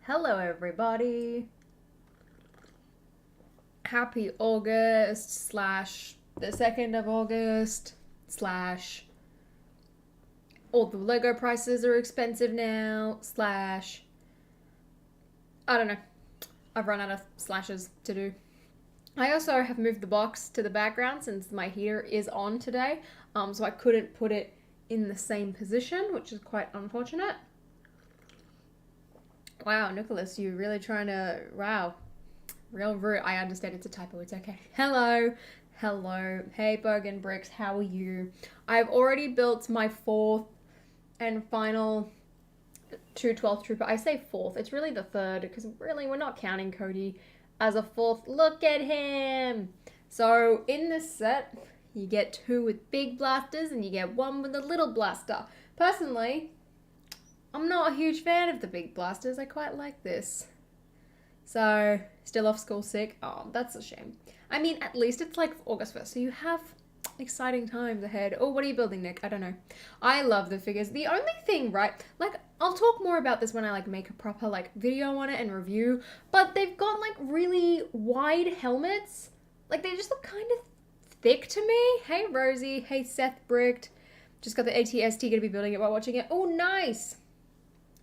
Hello, everybody. Happy August slash the 2nd of August slash all the Lego prices are expensive now slash I don't know. I've run out of slashes to do. I also have moved the box to the background since my heater is on today, so I couldn't put it in the same position, which is quite unfortunate. Wow, Nicholas, you're really trying to. Wow. Real rude. I understand it's a typo. It's okay. Hello. Hello. Hey, Bergen Bricks. How are you? I've already built my fourth and final 212th trooper. I say fourth. It's really the third because really we're not counting Cody as a fourth. Look at him. So in this set, you get two with big blasters and you get one with a little blaster. Personally, I'm not a huge fan of the big blasters. I quite like this. So, still off school sick. Oh, that's a shame. I mean, at least it's like August 1st, so you have exciting times ahead. Oh, what are you building, Nick? I don't know. I love the figures. The only thing, right, like, I'll talk more about this when I, like, make a proper, like, video on it and review, but they've got, like, really wide helmets. Like, they just look kind of thick to me. Hey, Rosie. Hey, Seth Bricked. Just got the ATST, gonna be building it while watching it. Oh, nice.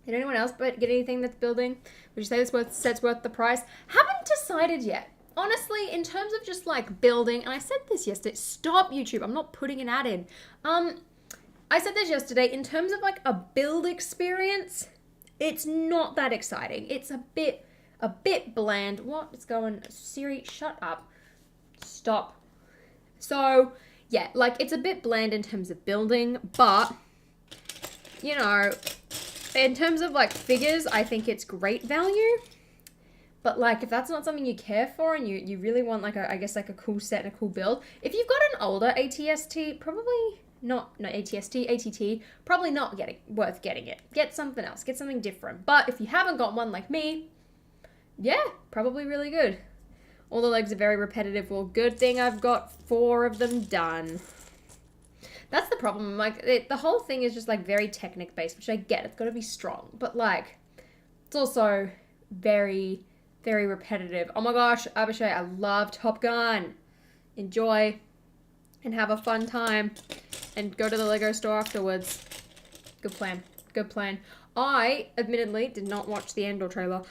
Did anyone else but get anything that's building? Would you say this set's worth the price? Haven't decided yet. Honestly, in terms of just like building, and I said this yesterday, stop YouTube, I'm not putting an ad in. I said this yesterday, in terms of like a build experience, it's not that exciting. It's a bit bland. What is going, Siri, shut up. Stop. So, yeah, like it's a bit bland in terms of building, but, you know, in terms of like figures, I think it's great value. But like if that's not something you care for and you really want like I guess like a cool set and a cool build, if you've got an older ATST, probably not ATT, probably not worth getting it. Get something else, get something different. But if you haven't got one like me, yeah, probably really good. All the legs are very repetitive. Well, good thing I've got 4 of them done. That's the problem. Like, the whole thing is just, like, very Technic-based, which I get. It's got to be strong. But, like, it's also very, very repetitive. Oh, my gosh, Abishai, I love Top Gun. Enjoy and have a fun time. And go to the Lego store afterwards. Good plan. Good plan. I, admittedly, did not watch the Andor trailer.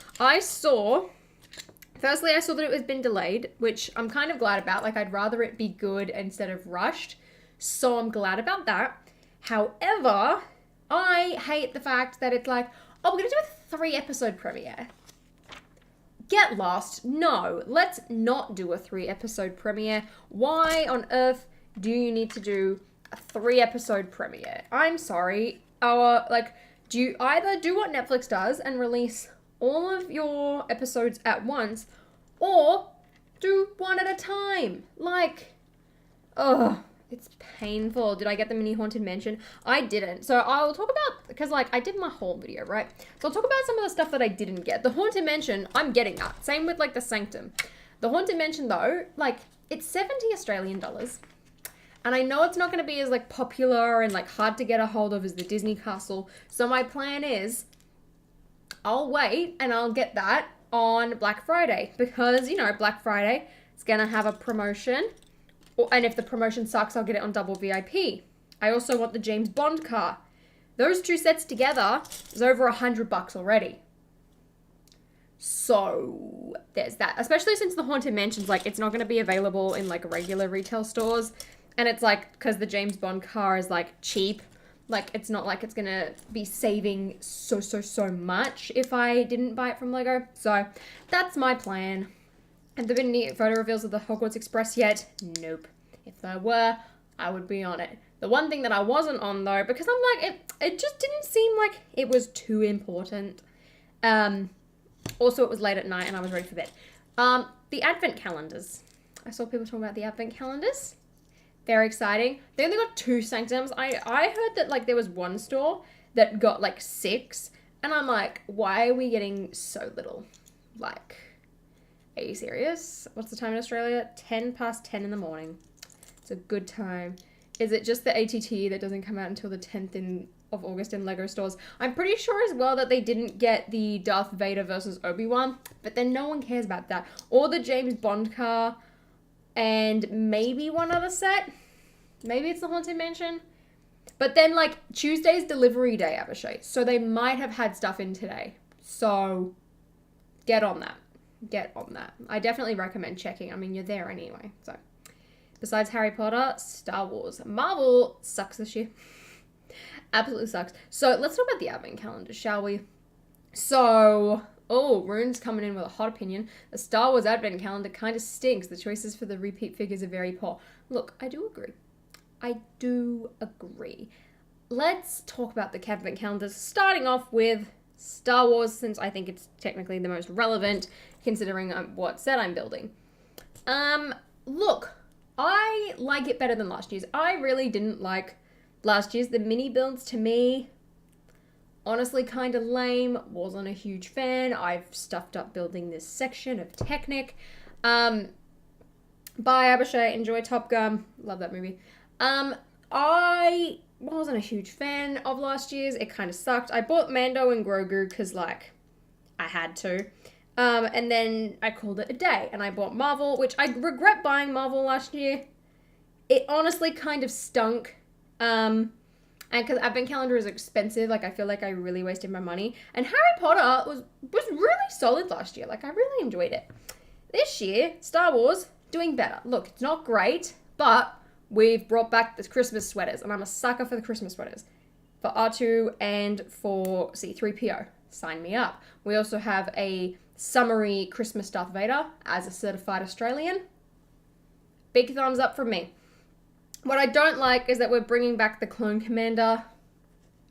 Firstly, I saw that it was been delayed, which I'm kind of glad about. Like, I'd rather it be good instead of rushed. So I'm glad about that. However, I hate the fact that it's like, oh, we're going to do a 3-episode premiere. Get lost. No, let's not do a 3-episode premiere. Why on earth do you need to do a 3-episode premiere? I'm sorry. Do you either do what Netflix does and release all of your episodes at once, or do one at a time? Like, ugh. It's painful. Did I get the mini Haunted Mansion? I didn't. So I'll talk about, because like I did my whole video, right? So I'll talk about some of the stuff that I didn't get. The Haunted Mansion, I'm getting that. Same with like the Sanctum. The Haunted Mansion though, like it's 70 Australian dollars. And I know it's not going to be as like popular and like hard to get a hold of as the Disney Castle. So my plan is I'll wait and I'll get that on Black Friday because, you know, Black Friday is going to have a promotion. And if the promotion sucks, I'll get it on double VIP. I also want the James Bond car. Those 2 sets together is over $100 already. So there's that. Especially since the Haunted Mansion's like, it's not going to be available in like regular retail stores. And it's like, because the James Bond car is like cheap. Like, it's not like it's going to be saving so much if I didn't buy it from Lego. So that's my plan. Have there been any photo reveals of the Hogwarts Express yet? Nope. If there were, I would be on it. The one thing that I wasn't on, though, because I'm like, it just didn't seem like it was too important. Also, it was late at night and I was ready for bed. The Advent calendars. I saw people talking about the Advent calendars. Very exciting. They only got 2 Sanctums. I heard that, like, there was one store that got, like, 6. And I'm like, why are we getting so little? Like, are you serious? What's the time in Australia? 10 past 10 in the morning. It's a good time. Is it just the ATT that doesn't come out until the 10th in of August in Lego stores. I'm pretty sure as well that they didn't get the Darth Vader versus Obi-Wan, but then no one cares about that. Or the James Bond car, and maybe one other set. Maybe it's the Haunted Mansion. But then, like, Tuesday's delivery day, Abhishek, so they might have had stuff in today. So, get on that. Get on that. I definitely recommend checking. I mean, you're there anyway, so. Besides Harry Potter, Star Wars. Marvel sucks this year. Absolutely sucks. So, let's talk about the advent calendar, shall we? So, Rune's coming in with a hot opinion. The Star Wars advent calendar kind of stinks. The choices for the repeat figures are very poor. Look, I do agree. Let's talk about the advent calendars, starting off with Star Wars, since I think it's technically the most relevant, considering what set I'm building. Look, I like it better than last year's. I really didn't like last year's. The mini builds, to me, honestly kind of lame. Wasn't a huge fan. I've stuffed up building this section of Technic. Bye, Abhishek. Enjoy Top Gun. Love that movie. I wasn't a huge fan of last year's. It kind of sucked. I bought Mando and Grogu because, like, I had to. And then I called it a day. And I bought Marvel, which I regret buying Marvel last year. It honestly kind of stunk. And because Advent Calendar is expensive, like, I feel like I really wasted my money. And Harry Potter was really solid last year. Like, I really enjoyed it. This year, Star Wars, doing better. Look, it's not great, but we've brought back the Christmas sweaters, and I'm a sucker for the Christmas sweaters. For R2 and for C-3PO. Sign me up. We also have a summery Christmas Darth Vader as a certified Australian. Big thumbs up from me. What I don't like is that we're bringing back the Clone Commander.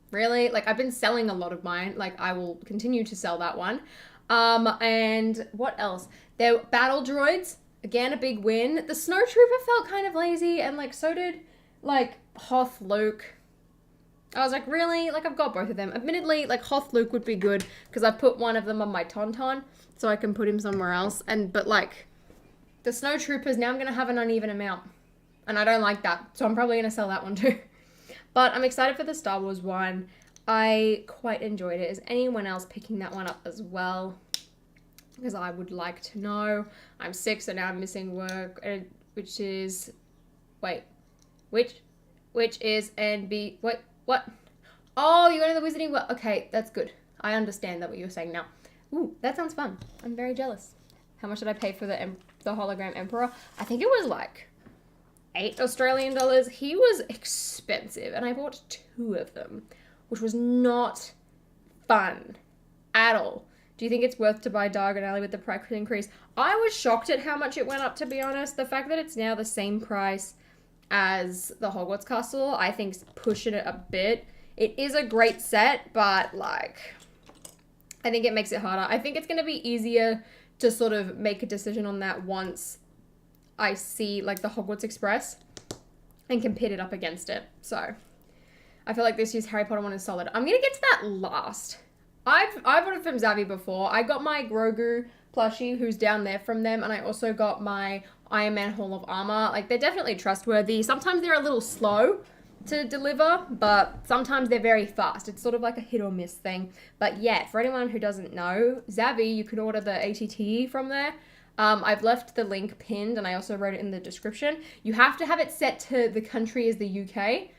Really? Like, I've been selling a lot of mine. Like, I will continue to sell that one. And what else? There battle droids. Again, a big win. The Snowtrooper felt kind of lazy, and, like, so did, like, Hoth Luke. I was like, really? Like, I've got both of them. Admittedly, like, Hoth Luke would be good, because I put one of them on my Tauntaun, so I can put him somewhere else. But, like, the Snowtroopers, now I'm going to have an uneven amount. And I don't like that, so I'm probably going to sell that one too. But I'm excited for the Star Wars one. I quite enjoyed it. Is anyone else picking that one up as well? Because I would like to know. I'm sick, so now I'm missing work, which is, wait, which is NB, what? Oh, you're going to the Wizarding World. Okay, that's good. I understand that what you're saying now. Ooh, that sounds fun. I'm very jealous. How much did I pay for the hologram Emperor? I think it was like $8 Australian. He was expensive, and I bought 2 of them, which was not fun at all. Do you think it's worth to buy Diagon Alley with the price increase? I was shocked at how much it went up, to be honest. The fact that it's now the same price as the Hogwarts Castle, I think's pushing it a bit. It is a great set, but, like, I think it makes it harder. I think it's going to be easier to sort of make a decision on that once I see, like, the Hogwarts Express and can pit it up against it. So, I feel like this year's Harry Potter one is solid. I'm going to get to that last. I've bought it from Zavi before. I got my Grogu plushie, who's down there from them, and I also got my Iron Man Hall of Armor. Like, they're definitely trustworthy. Sometimes they're a little slow to deliver, but sometimes they're very fast. It's sort of like a hit or miss thing. But yeah, for anyone who doesn't know, Zavi, you can order the ATT from there. I've left the link pinned, and I also wrote it in the description. You have to have it set to the country as the UK.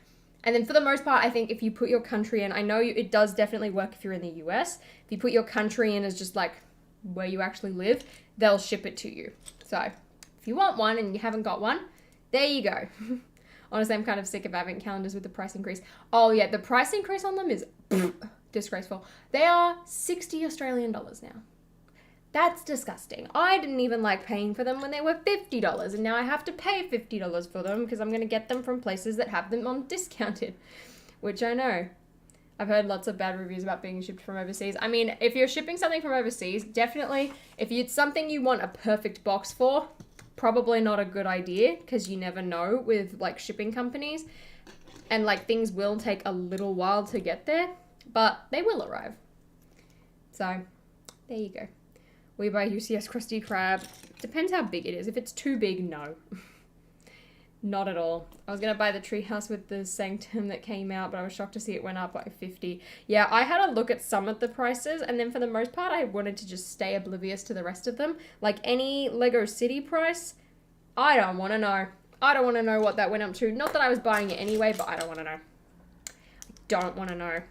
And then for the most part, I think if you put your country in, I know it does definitely work if you're in the US. If you put your country in as just like where you actually live, they'll ship it to you. So if you want one and you haven't got one, there you go. Honestly, I'm kind of sick of advent calendars with the price increase. Oh yeah, the price increase on them is disgraceful. They are $60 Australian now. That's disgusting. I didn't even like paying for them when they were $50, and now I have to pay $50 for them because I'm going to get them from places that have them on discounted, which I know. I've heard lots of bad reviews about being shipped from overseas. I mean, if you're shipping something from overseas, definitely, if it's something you want a perfect box for, probably not a good idea because you never know with, like, shipping companies, and, like, things will take a little while to get there, but they will arrive. So, there you go. We buy UCS Krusty Krab. Depends how big it is. If it's too big, no. Not at all. I was going to buy the treehouse with the Sanctum that came out, but I was shocked to see it went up by 50. Yeah, I had a look at some of the prices, and then for the most part, I wanted to just stay oblivious to the rest of them. Like any Lego City price, I don't want to know. I don't want to know what that went up to. Not that I was buying it anyway, but I don't want to know. I don't want to know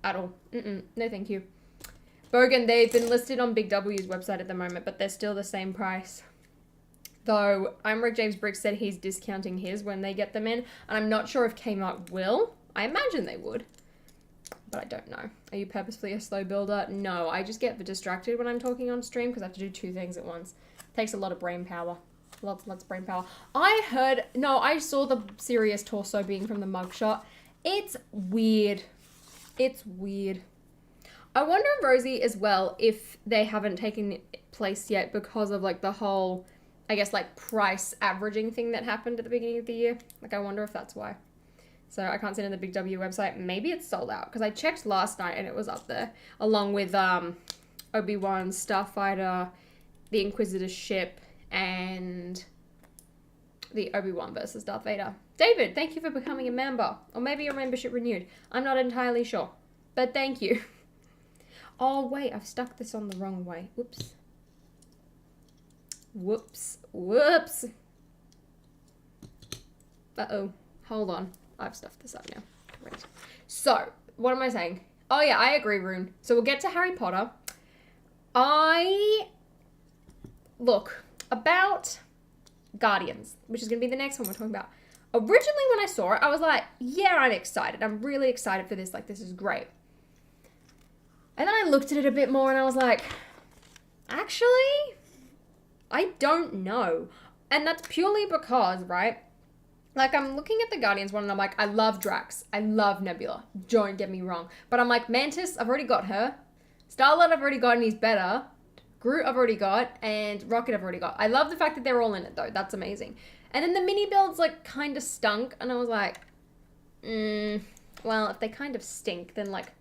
at all. No, thank you. Bogan, they've been listed on Big W's website at the moment, but they're still the same price. Though, Rick James Briggs said he's discounting his when they get them in, and I'm not sure if Kmart will. I imagine they would, but I don't know. Are you purposefully a slow builder? No, I just get distracted when I'm talking on stream because I have to do 2 things at once. It takes a lot of brain power. Lots of brain power. I saw the serious torso being from the mugshot. It's weird. It's weird. I wonder, Rosie, as well, if they haven't taken place yet because of, like, the whole, I guess, like, price averaging thing that happened at the beginning of the year. Like, I wonder if that's why. So I can't see it on the Big W website. Maybe it's sold out, because I checked last night and it was up there, along with Obi-Wan, Starfighter, the Inquisitor ship, and the Obi-Wan versus Darth Vader. David, thank you for becoming a member. Or maybe your membership renewed. I'm not entirely sure. But thank you. Oh, wait, I've stuck this on the wrong way. Whoops. Whoops. Uh-oh. Hold on. I've stuffed this up now. Great. So, what am I saying? Oh, yeah, I agree, Rune. So we'll get to Harry Potter. Look, about Guardians, which is going to be the next one we're talking about. Originally, when I saw it, I was like, yeah, I'm excited. I'm really excited for this. Like, this is great. And then I looked at it a bit more and I was like, actually, I don't know. And that's purely because, right, like, I'm looking at the Guardians one and I'm like, I love Drax. I love Nebula. Don't get me wrong. But I'm like, Mantis, I've already got her. Star-Lord, I've already got and he's better. Groot, I've already got. And Rocket, I've already got. I love the fact that they're all in it, though. That's amazing. And then the mini builds, like, kind of stunk. And I was like, well, if they kind of stink, then, like,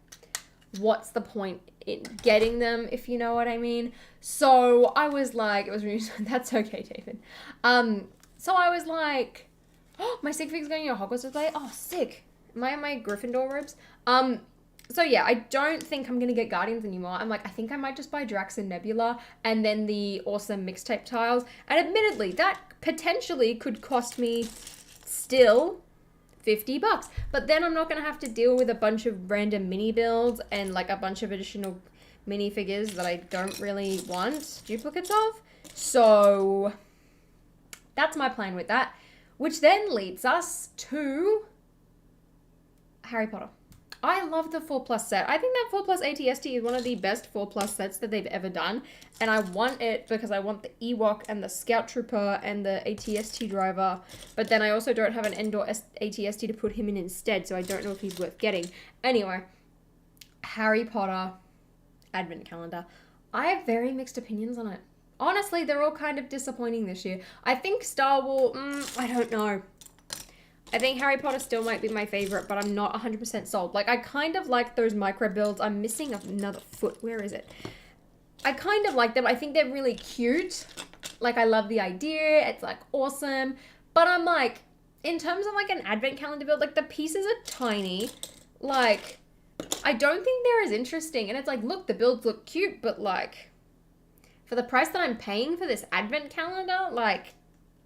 what's the point in getting them, if you know what I mean? So I was like, it was really, that's okay, David. So I was like, oh, my sig fig's going to Hogwarts display. Oh, sick. Am I in my Gryffindor robes? So yeah, I don't think I'm going to get Guardians anymore. I'm like, I think I might just buy Drax and Nebula and then the awesome mixtape tiles. And admittedly, that potentially could cost me still $50. But then I'm not going to have to deal with a bunch of random mini builds and like a bunch of additional minifigures that I don't really want duplicates of. So that's my plan with that. Which then leads us to Harry Potter. I love the 4+ set. I think that 4+ ATST is one of the best 4+ sets that they've ever done. And I want it because I want the Ewok and the Scout Trooper and the ATST driver. But then I also don't have an Endor ATST to put him in instead, so I don't know if he's worth getting. Anyway, Harry Potter Advent Calendar. I have very mixed opinions on it. Honestly, they're all kind of disappointing this year. I think Star Wars, I don't know. I think Harry Potter still might be my favorite, but I'm not 100% sold. Like, I kind of like those micro builds. I'm missing another foot. Where is it? I kind of like them. I think they're really cute. Like, I love the idea. It's, like, awesome. But I'm like, in terms of, like, an advent calendar build, like, the pieces are tiny. Like, I don't think they're as interesting. And it's like, look, the builds look cute, but, like, for the price that I'm paying for this advent calendar, like,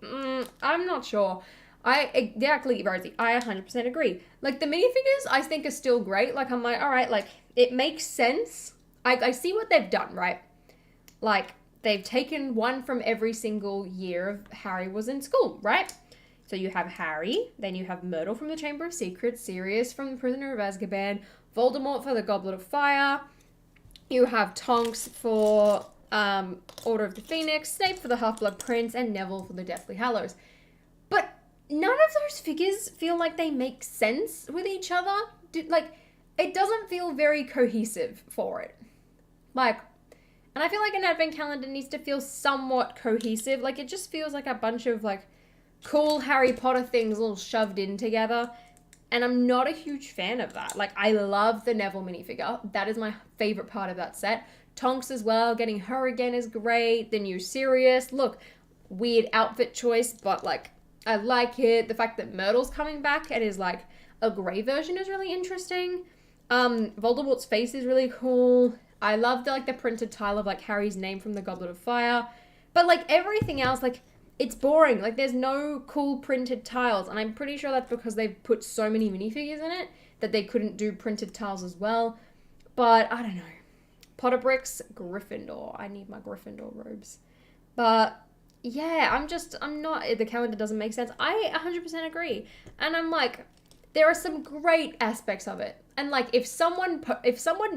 I'm not sure. Exactly, Rosie. I 100% agree. Like, the minifigures, I think, are still great. Like, I'm like, all right, like, it makes sense. I see what they've done, right? Like, they've taken one from every single year of Harry was in school, right? So you have Harry, then you have Myrtle from the Chamber of Secrets, Sirius from the Prisoner of Azkaban, Voldemort for the Goblet of Fire. You have Tonks for Order of the Phoenix, Snape for the Half-Blood Prince, and Neville for the Deathly Hallows. But none of those figures feel like they make sense with each other. Like, it doesn't feel very cohesive for it. Like, and I feel like an advent calendar needs to feel somewhat cohesive. Like, it just feels like a bunch of, like, cool Harry Potter things all shoved in together. And I'm not a huge fan of that. Like, I love the Neville minifigure. That is my favorite part of that set. Tonks as well. Getting her again is great. The new Sirius. Look, weird outfit choice, but, like, I like it. The fact that Myrtle's coming back and is like a grey version is really interesting. Voldemort's face is really cool. I love the printed tile of like Harry's name from the Goblet of Fire. But like everything else, like it's boring. Like there's no cool printed tiles. And I'm pretty sure that's because they've put so many minifigures in it that they couldn't do printed tiles as well. But I don't know. Potter bricks, Gryffindor. I need my Gryffindor robes. But yeah, I'm not, the calendar doesn't make sense. I 100% agree. And I'm like, there are some great aspects of it. And like, if someone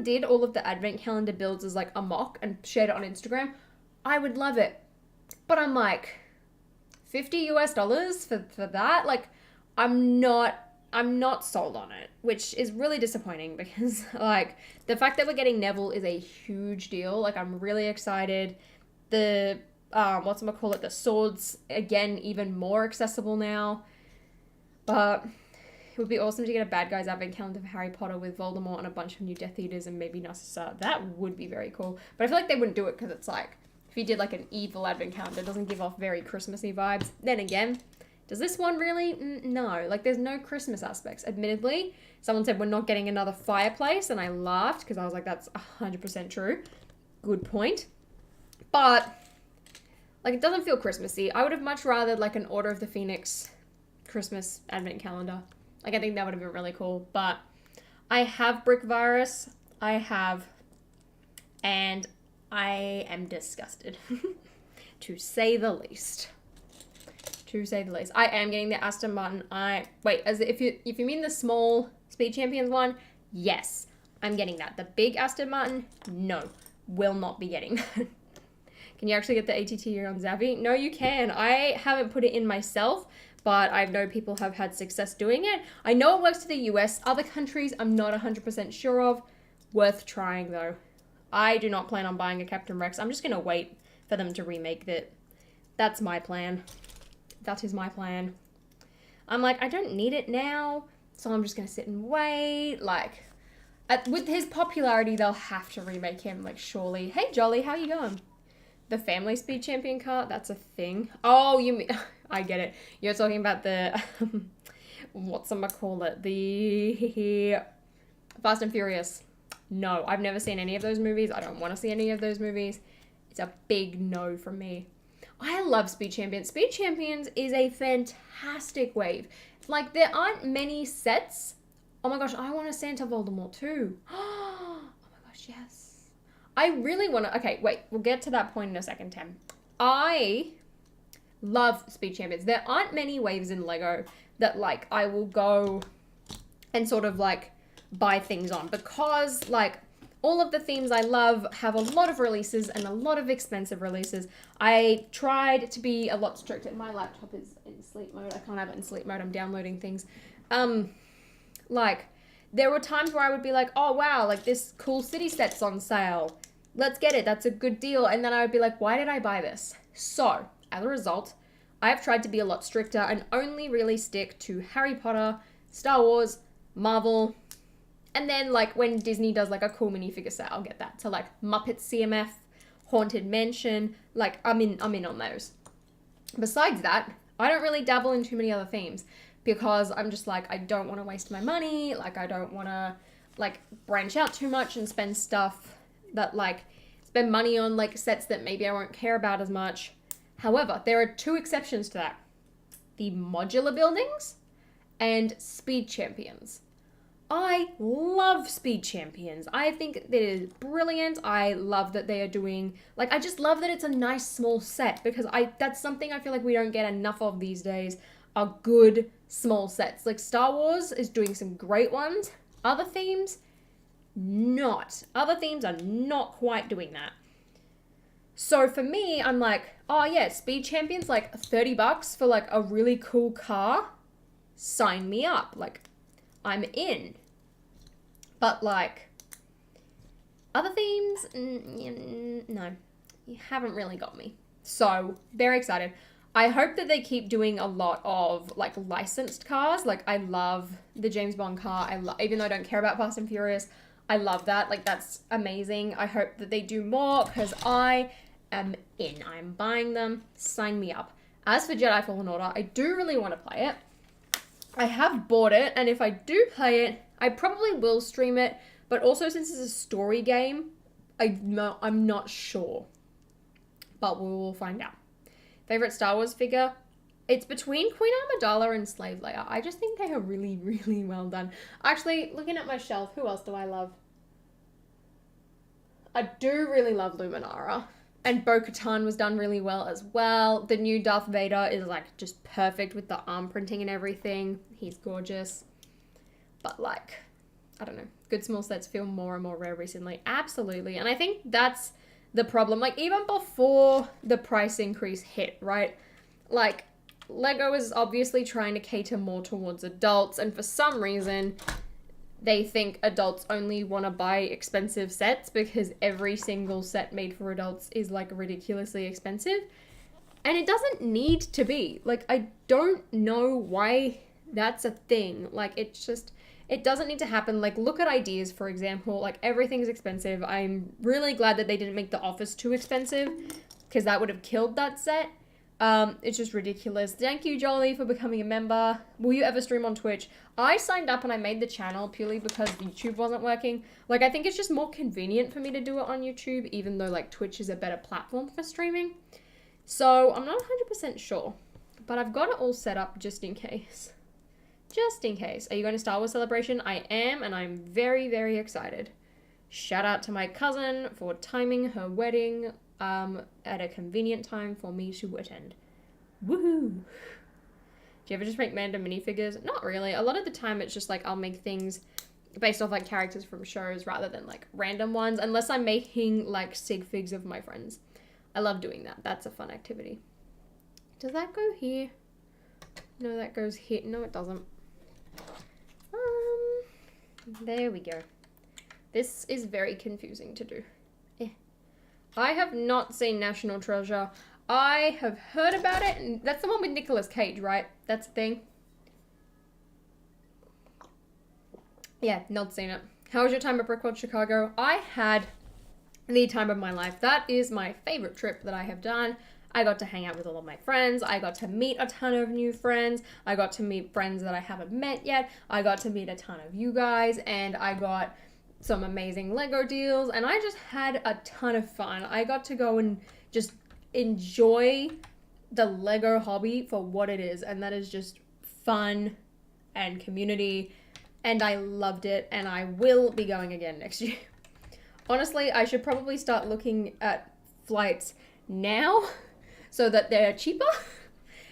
did all of the advent calendar builds as like a mock and shared it on Instagram, I would love it. But I'm like, $50 US for that? Like, I'm not sold on it, which is really disappointing because like the fact that we're getting Neville is a huge deal. Like I'm really excited. The the swords, again, even more accessible now. But it would be awesome to get a bad guys advent calendar for Harry Potter with Voldemort and a bunch of new Death Eaters and maybe Narcissa. That would be very cool. But I feel like they wouldn't do it because it's like, if you did like an evil advent calendar, it doesn't give off very Christmassy vibes. Then again, does this one really? No. Like there's no Christmas aspects. Admittedly, someone said we're not getting another fireplace and I laughed because I was like, that's 100% true. Good point. But like, it doesn't feel Christmassy. I would have much rather like an Order of the Phoenix Christmas advent calendar. Like, I think that would have been really cool. But I have Brick Virus. And I am disgusted. To say the least. To say the least. I am getting the Aston Martin. If you mean the small Speed Champions one, yes. I'm getting that. The big Aston Martin, no. Will not be getting that. Can you actually get the ATT on Zavi? No, you can. I haven't put it in myself, but I know people have had success doing it. I know it works to the US. Other countries, I'm not 100% sure of. Worth trying, though. I do not plan on buying a Captain Rex. I'm just going to wait for them to remake it. That's my plan. That is my plan. I'm like, I don't need it now, so I'm just going to sit and wait. Like, with his popularity, they'll have to remake him, like, surely. Hey, Jolly, how you going? The family Speed Champion car, that's a thing. Oh, you mean, I get it. You're talking about the, the Fast and Furious. No, I've never seen any of those movies. I don't want to see any of those movies. It's a big no from me. I love Speed Champions. Speed Champions is a fantastic wave. Like, there aren't many sets. Oh my gosh, I want a Santa Voldemort too. Oh my gosh, yes. I really want to... Okay, wait. We'll get to that point in a second, Tem. I love Speed Champions. There aren't many waves in LEGO that, like, I will go and sort of, like, buy things on. Because, like, all of the themes I love have a lot of releases and a lot of expensive releases. I tried to be a lot stricter. My laptop is in sleep mode. I can't have it in sleep mode. I'm downloading things. Like... There were times where I would be like, oh, wow, like this cool city set's on sale. Let's get it. That's a good deal. And then I would be like, why did I buy this? So, as a result, I have tried to be a lot stricter and only really stick to Harry Potter, Star Wars, Marvel, and then like when Disney does like a cool minifigure set, I'll get that. So like Muppets CMF, Haunted Mansion, like I'm in on those. Besides that, I don't really dabble in too many other themes. Because I'm just like, I don't want to waste my money. Like, I don't want to, like, branch out too much and spend stuff that, like, spend money on, like, sets that maybe I won't care about as much. However, there are two exceptions to that. The modular buildings and Speed Champions. I love Speed Champions. I think that it is brilliant. I love that they are doing, like, I just love that it's a nice small set because that's something I feel like we don't get enough of these days. Are good small sets. Like Star Wars is doing some great ones. Other themes, not. Other themes are not quite doing that. So for me, I'm like, oh yeah, Speed Champions, like $30 for like a really cool car. Sign me up. Like, I'm in. But like, other themes, no, you haven't really got me. So, very excited. I hope that they keep doing a lot of, like, licensed cars. Like, I love the James Bond car. Even though I don't care about Fast and Furious, I love that. Like, that's amazing. I hope that they do more, because I am in. I'm buying them. Sign me up. As for Jedi Fallen Order, I do really want to play it. I have bought it, and if I do play it, I probably will stream it, but also since it's a story game, I'm not sure. But we will find out. Favorite Star Wars figure? It's between Queen Amidala and Slave Leia. I just think they are really, really well done. Actually, looking at my shelf, who else do I love? I do really love Luminara. And Bo-Katan was done really well as well. The new Darth Vader is like just perfect with the arm printing and everything. He's gorgeous. But like, I don't know. Good small sets feel more and more rare recently. Absolutely. And I think that's the problem. Like even before the price increase hit, right? Like Lego is obviously trying to cater more towards adults. And for some reason, they think adults only want to buy expensive sets because every single set made for adults is like ridiculously expensive. And it doesn't need to be. Like, I don't know why that's a thing. Like, it's just, it doesn't need to happen. Like, look at Ideas, for example. Like, everything's expensive. I'm really glad that they didn't make The Office too expensive because that would have killed that set. It's just ridiculous. Thank you, Jolie, for becoming a member. Will you ever stream on Twitch? I signed up and I made the channel purely because YouTube wasn't working. Like, I think it's just more convenient for me to do it on YouTube, even though, like, Twitch is a better platform for streaming. So, I'm not 100% sure. But I've got it all set up just in case. Just in case. Are you going to Star Wars Celebration? I am, and I'm very, very excited. Shout out to my cousin for timing her wedding at a convenient time for me to attend. Woohoo! Do you ever just make random minifigures? Not really. A lot of the time it's just like I'll make things based off like characters from shows rather than like random ones, unless I'm making like sig figs of my friends. I love doing that. That's a fun activity. Does that go here? No, that goes here. No, it doesn't. There we go. This is very confusing to do. I have not seen National Treasure. I have heard about it, and that's the one with Nicolas Cage, right? That's the thing. Yeah, not seen it. How was your time at Brickworld Chicago? I had the time of my life. That is my favorite trip that I have done. I got to hang out with all of my friends. I got to meet a ton of new friends. I got to meet friends that I haven't met yet. I got to meet a ton of you guys, and I got some amazing Lego deals, and I just had a ton of fun. I got to go and just enjoy the Lego hobby for what it is, and that is just fun and community, and I loved it, and I will be going again next year. Honestly, I should probably start looking at flights now so that they're cheaper,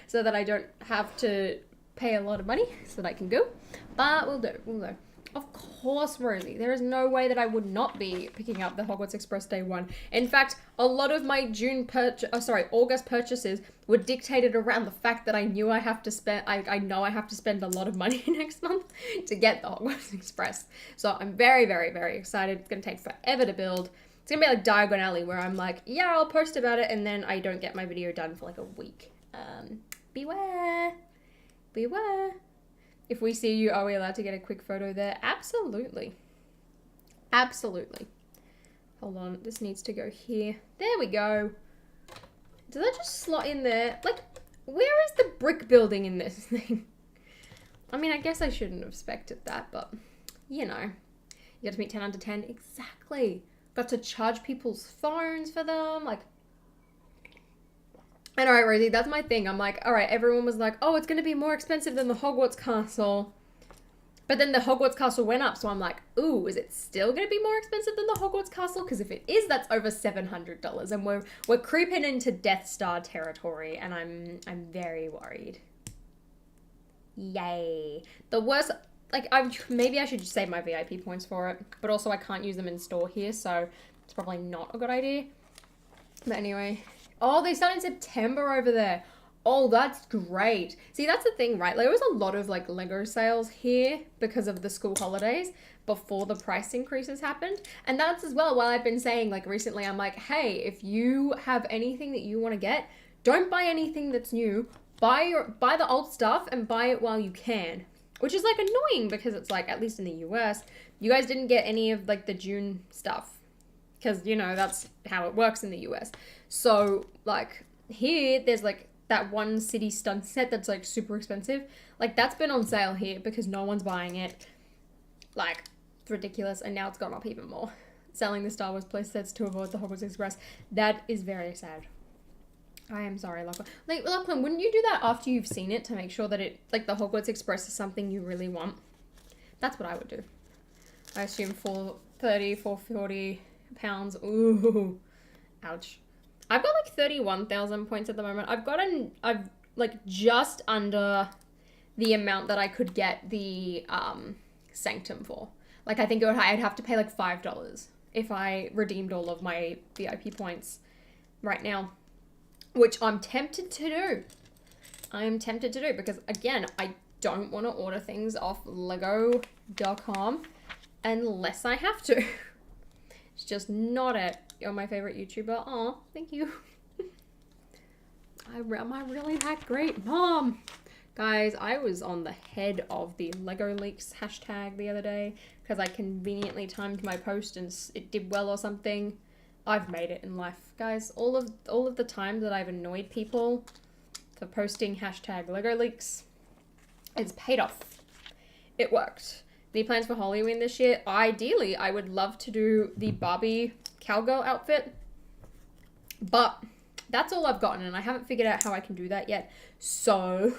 so that I don't have to pay a lot of money so that I can go, but we'll do. Of course, Rosie. There is no way that I would not be picking up the Hogwarts Express Day 1. In fact, a lot of my August purchases were dictated around the fact that I knew I have to spend, I know I have to spend a lot of money next month to get the Hogwarts Express. So I'm very, very, very excited. It's going to take forever to build. It's going to be like Diagon Alley where I'm like, yeah, I'll post about it, and then I don't get my video done for like a week. Beware. Beware. If we see you, are we allowed to get a quick photo there? Absolutely. Absolutely. Hold on, this needs to go here. There we go. Does that just slot in there? Like, where is the brick building in this thing? I mean, I guess I shouldn't have expected that, but, you know. You got to meet 10 under 10. Exactly. Got to charge people's phones for them. Like, and alright, Rosie, that's my thing. I'm like, alright, everyone was like, oh, it's going to be more expensive than the Hogwarts Castle. But then the Hogwarts Castle went up, so I'm like, ooh, is it still going to be more expensive than the Hogwarts Castle? Because if it is, that's over $700, and we're creeping into Death Star territory, and I'm very worried. Yay. The worst, like, maybe I should just save my VIP points for it, but also I can't use them in store here, so it's probably not a good idea. But anyway. Oh, they start in September over there. Oh, that's great. See, that's the thing, right? Like, there was a lot of, like, Lego sales here because of the school holidays before the price increases happened. And that's as well why I've been saying, like, recently, I'm like, hey, if you have anything that you want to get, don't buy anything that's new. Buy the old stuff and buy it while you can. Which is, like, annoying because it's, like, at least in the US, you guys didn't get any of, like, the June stuff. Because, you know, that's how it works in the US. So, like, here, there's, like, that one city stunt set that's like super expensive. Like that's been on sale here because no one's buying it. Like it's ridiculous, and now it's gone up even more. Selling the Star Wars playsets to avoid the Hogwarts Express. That is very sad. I am sorry, Lachlan. Like, Lachlan, wouldn't you do that after you've seen it to make sure that it, like, the Hogwarts Express is something you really want? That's what I would do. I assume £440. Ooh. Ouch. I've got, like, 31,000 points at the moment. I've, like, just under the amount that I could get the, Sanctum for. Like, I think I'd have to pay, like, $5 if I redeemed all of my VIP points right now. Which I'm tempted to do. I am tempted to do because, again, I don't want to order things off Lego.com unless I have to. It's just not it. You're my favorite YouTuber. Aw, thank you. Am I really that great? Mom! Guys, I was on the head of the Lego Leaks hashtag the other day because I conveniently timed my post and it did well or something. I've made it in life, guys. All of the time that I've annoyed people for posting hashtag Lego Leaks, it's paid off. It worked. Any plans for Halloween this year? Ideally, I would love to do the Barbie cowgirl outfit, but that's all I've gotten, and I haven't figured out how I can do that yet. So,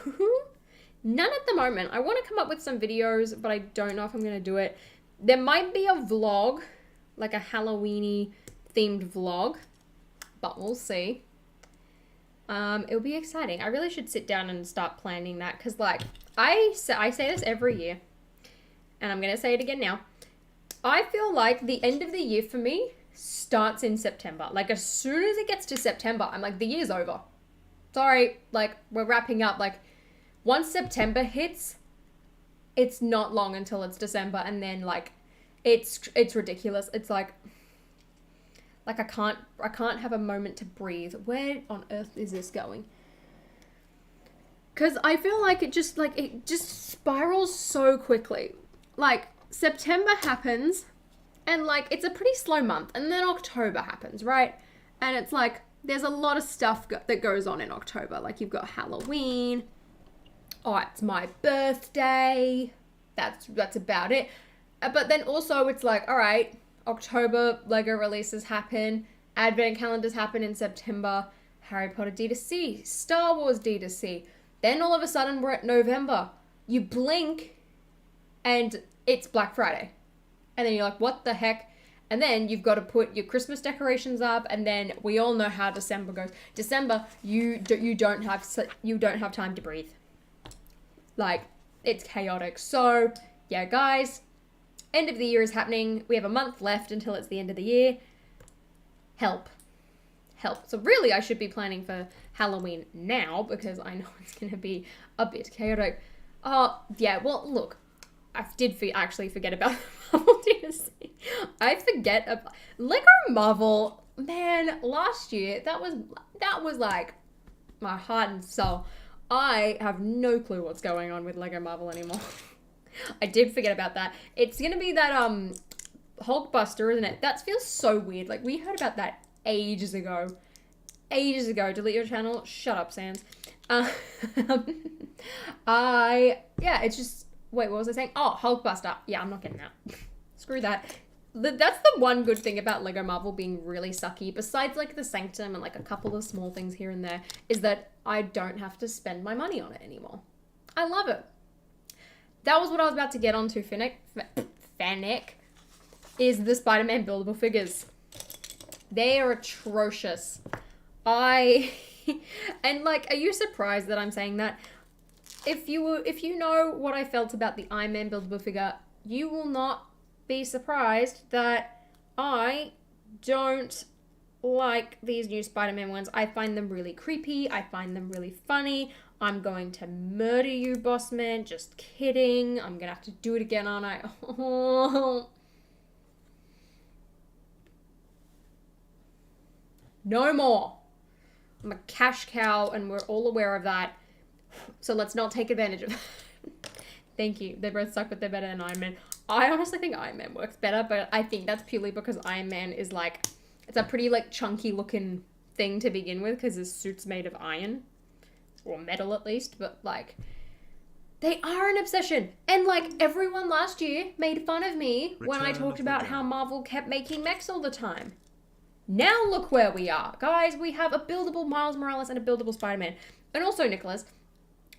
none at the moment. I want to come up with some videos, but I don't know if I'm going to do it. There might be a vlog, like a Halloween-y themed vlog, but we'll see. It'll be exciting. I really should sit down and start planning that because, like, I say this every year, and I'm going to say it again now. I feel like the end of the year for me starts in September. Like, as soon as it gets to September, I'm like, the year's over. Sorry, like, we're wrapping up. Like, once September hits, it's not long until it's December, and then, like, it's ridiculous. It's like I can't have a moment to breathe. Where on earth is this going? Because I feel like it just spirals so quickly. Like, September happens, and, like, it's a pretty slow month, and then October happens, right? And it's like, there's a lot of stuff that goes on in October. Like, you've got Halloween. Oh, it's my birthday. That's about it. But then also it's like, all right, October Lego releases happen, Advent calendars happen in September, Harry Potter D2C, Star Wars D2C. Then all of a sudden we're at November. You blink and it's Black Friday. And then you're like, what the heck? And then you've got to put your Christmas decorations up, and then we all know how December goes. December, you don't have time to breathe. Like, it's chaotic. So, yeah, guys, end of the year is happening. We have a month left until it's the end of the year. Help. So really, I should be planning for Halloween now because I know it's going to be a bit chaotic. Yeah, well, look, I did actually forget about Marvel DSC. I forget about Lego Marvel. Man, last year, that was like my heart and soul. I have no clue what's going on with Lego Marvel anymore. I did forget about that. It's going to be that Hulkbuster, isn't it? That feels so weird. Like, we heard about that ages ago. Delete your channel. Shut up, Sans. Yeah, it's just, wait, what was I saying? Oh, Hulkbuster. Yeah, I'm not getting that. Screw that. That's the one good thing about Lego Marvel being really sucky, besides, like, the Sanctum and, like, a couple of small things here and there, is that I don't have to spend my money on it anymore. I love it. That was what I was about to get onto, Fennec, is the Spider-Man buildable figures. They are atrocious. And, like, are you surprised that I'm saying that? If you know what I felt about the Iron Man buildable figure, you will not be surprised that I don't like these new Spider-Man ones. I find them really creepy. I find them really funny. I'm going to murder you, boss man. Just kidding. I'm gonna have to do it again, aren't I? No more. I'm a cash cow, and we're all aware of that. So let's not take advantage of that. Thank you. They both suck, but they're better than Iron Man. I honestly think Iron Man works better, but I think that's purely because Iron Man is, like, it's a pretty, like, chunky looking thing to begin with because his suit's made of iron. or metal at least, but like, they are an obsession. And like, everyone last year made fun of me when I talked about how Marvel kept making mechs all the time. Now look where we are. Guys, we have a buildable Miles Morales and a buildable Spider-Man. And also, Nicholas,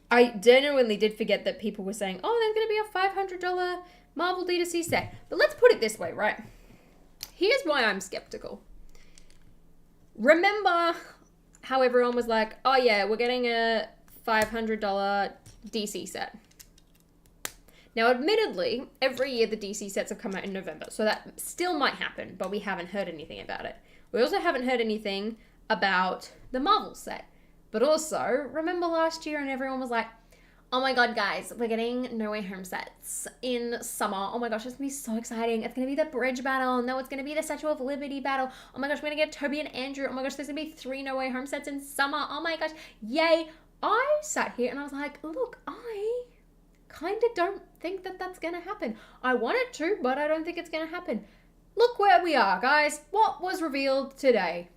I genuinely did forget that people were saying, oh, there's going to be a $500 Marvel D2C set. But let's put it this way, right? Here's why I'm skeptical. Remember how everyone was like, oh yeah, we're getting a $500 DC set. Now, admittedly, every year the DC sets have come out in November, so that still might happen, but we haven't heard anything about it. We also haven't heard anything about the Marvel set. But also, remember last year and everyone was like, oh my god, guys, we're getting No Way Home sets in summer. Oh my gosh, it's gonna be so exciting. It's gonna be the bridge battle. No, it's gonna be the Statue of Liberty battle. Oh my gosh, we're gonna get Toby and Andrew. Oh my gosh, there's gonna be 3 No Way Home sets in summer. Oh my gosh, yay. I sat here and I was like, look, I kind of don't think that that's gonna happen. I want it to, but I don't think it's gonna happen. Look where we are, guys. What was revealed today?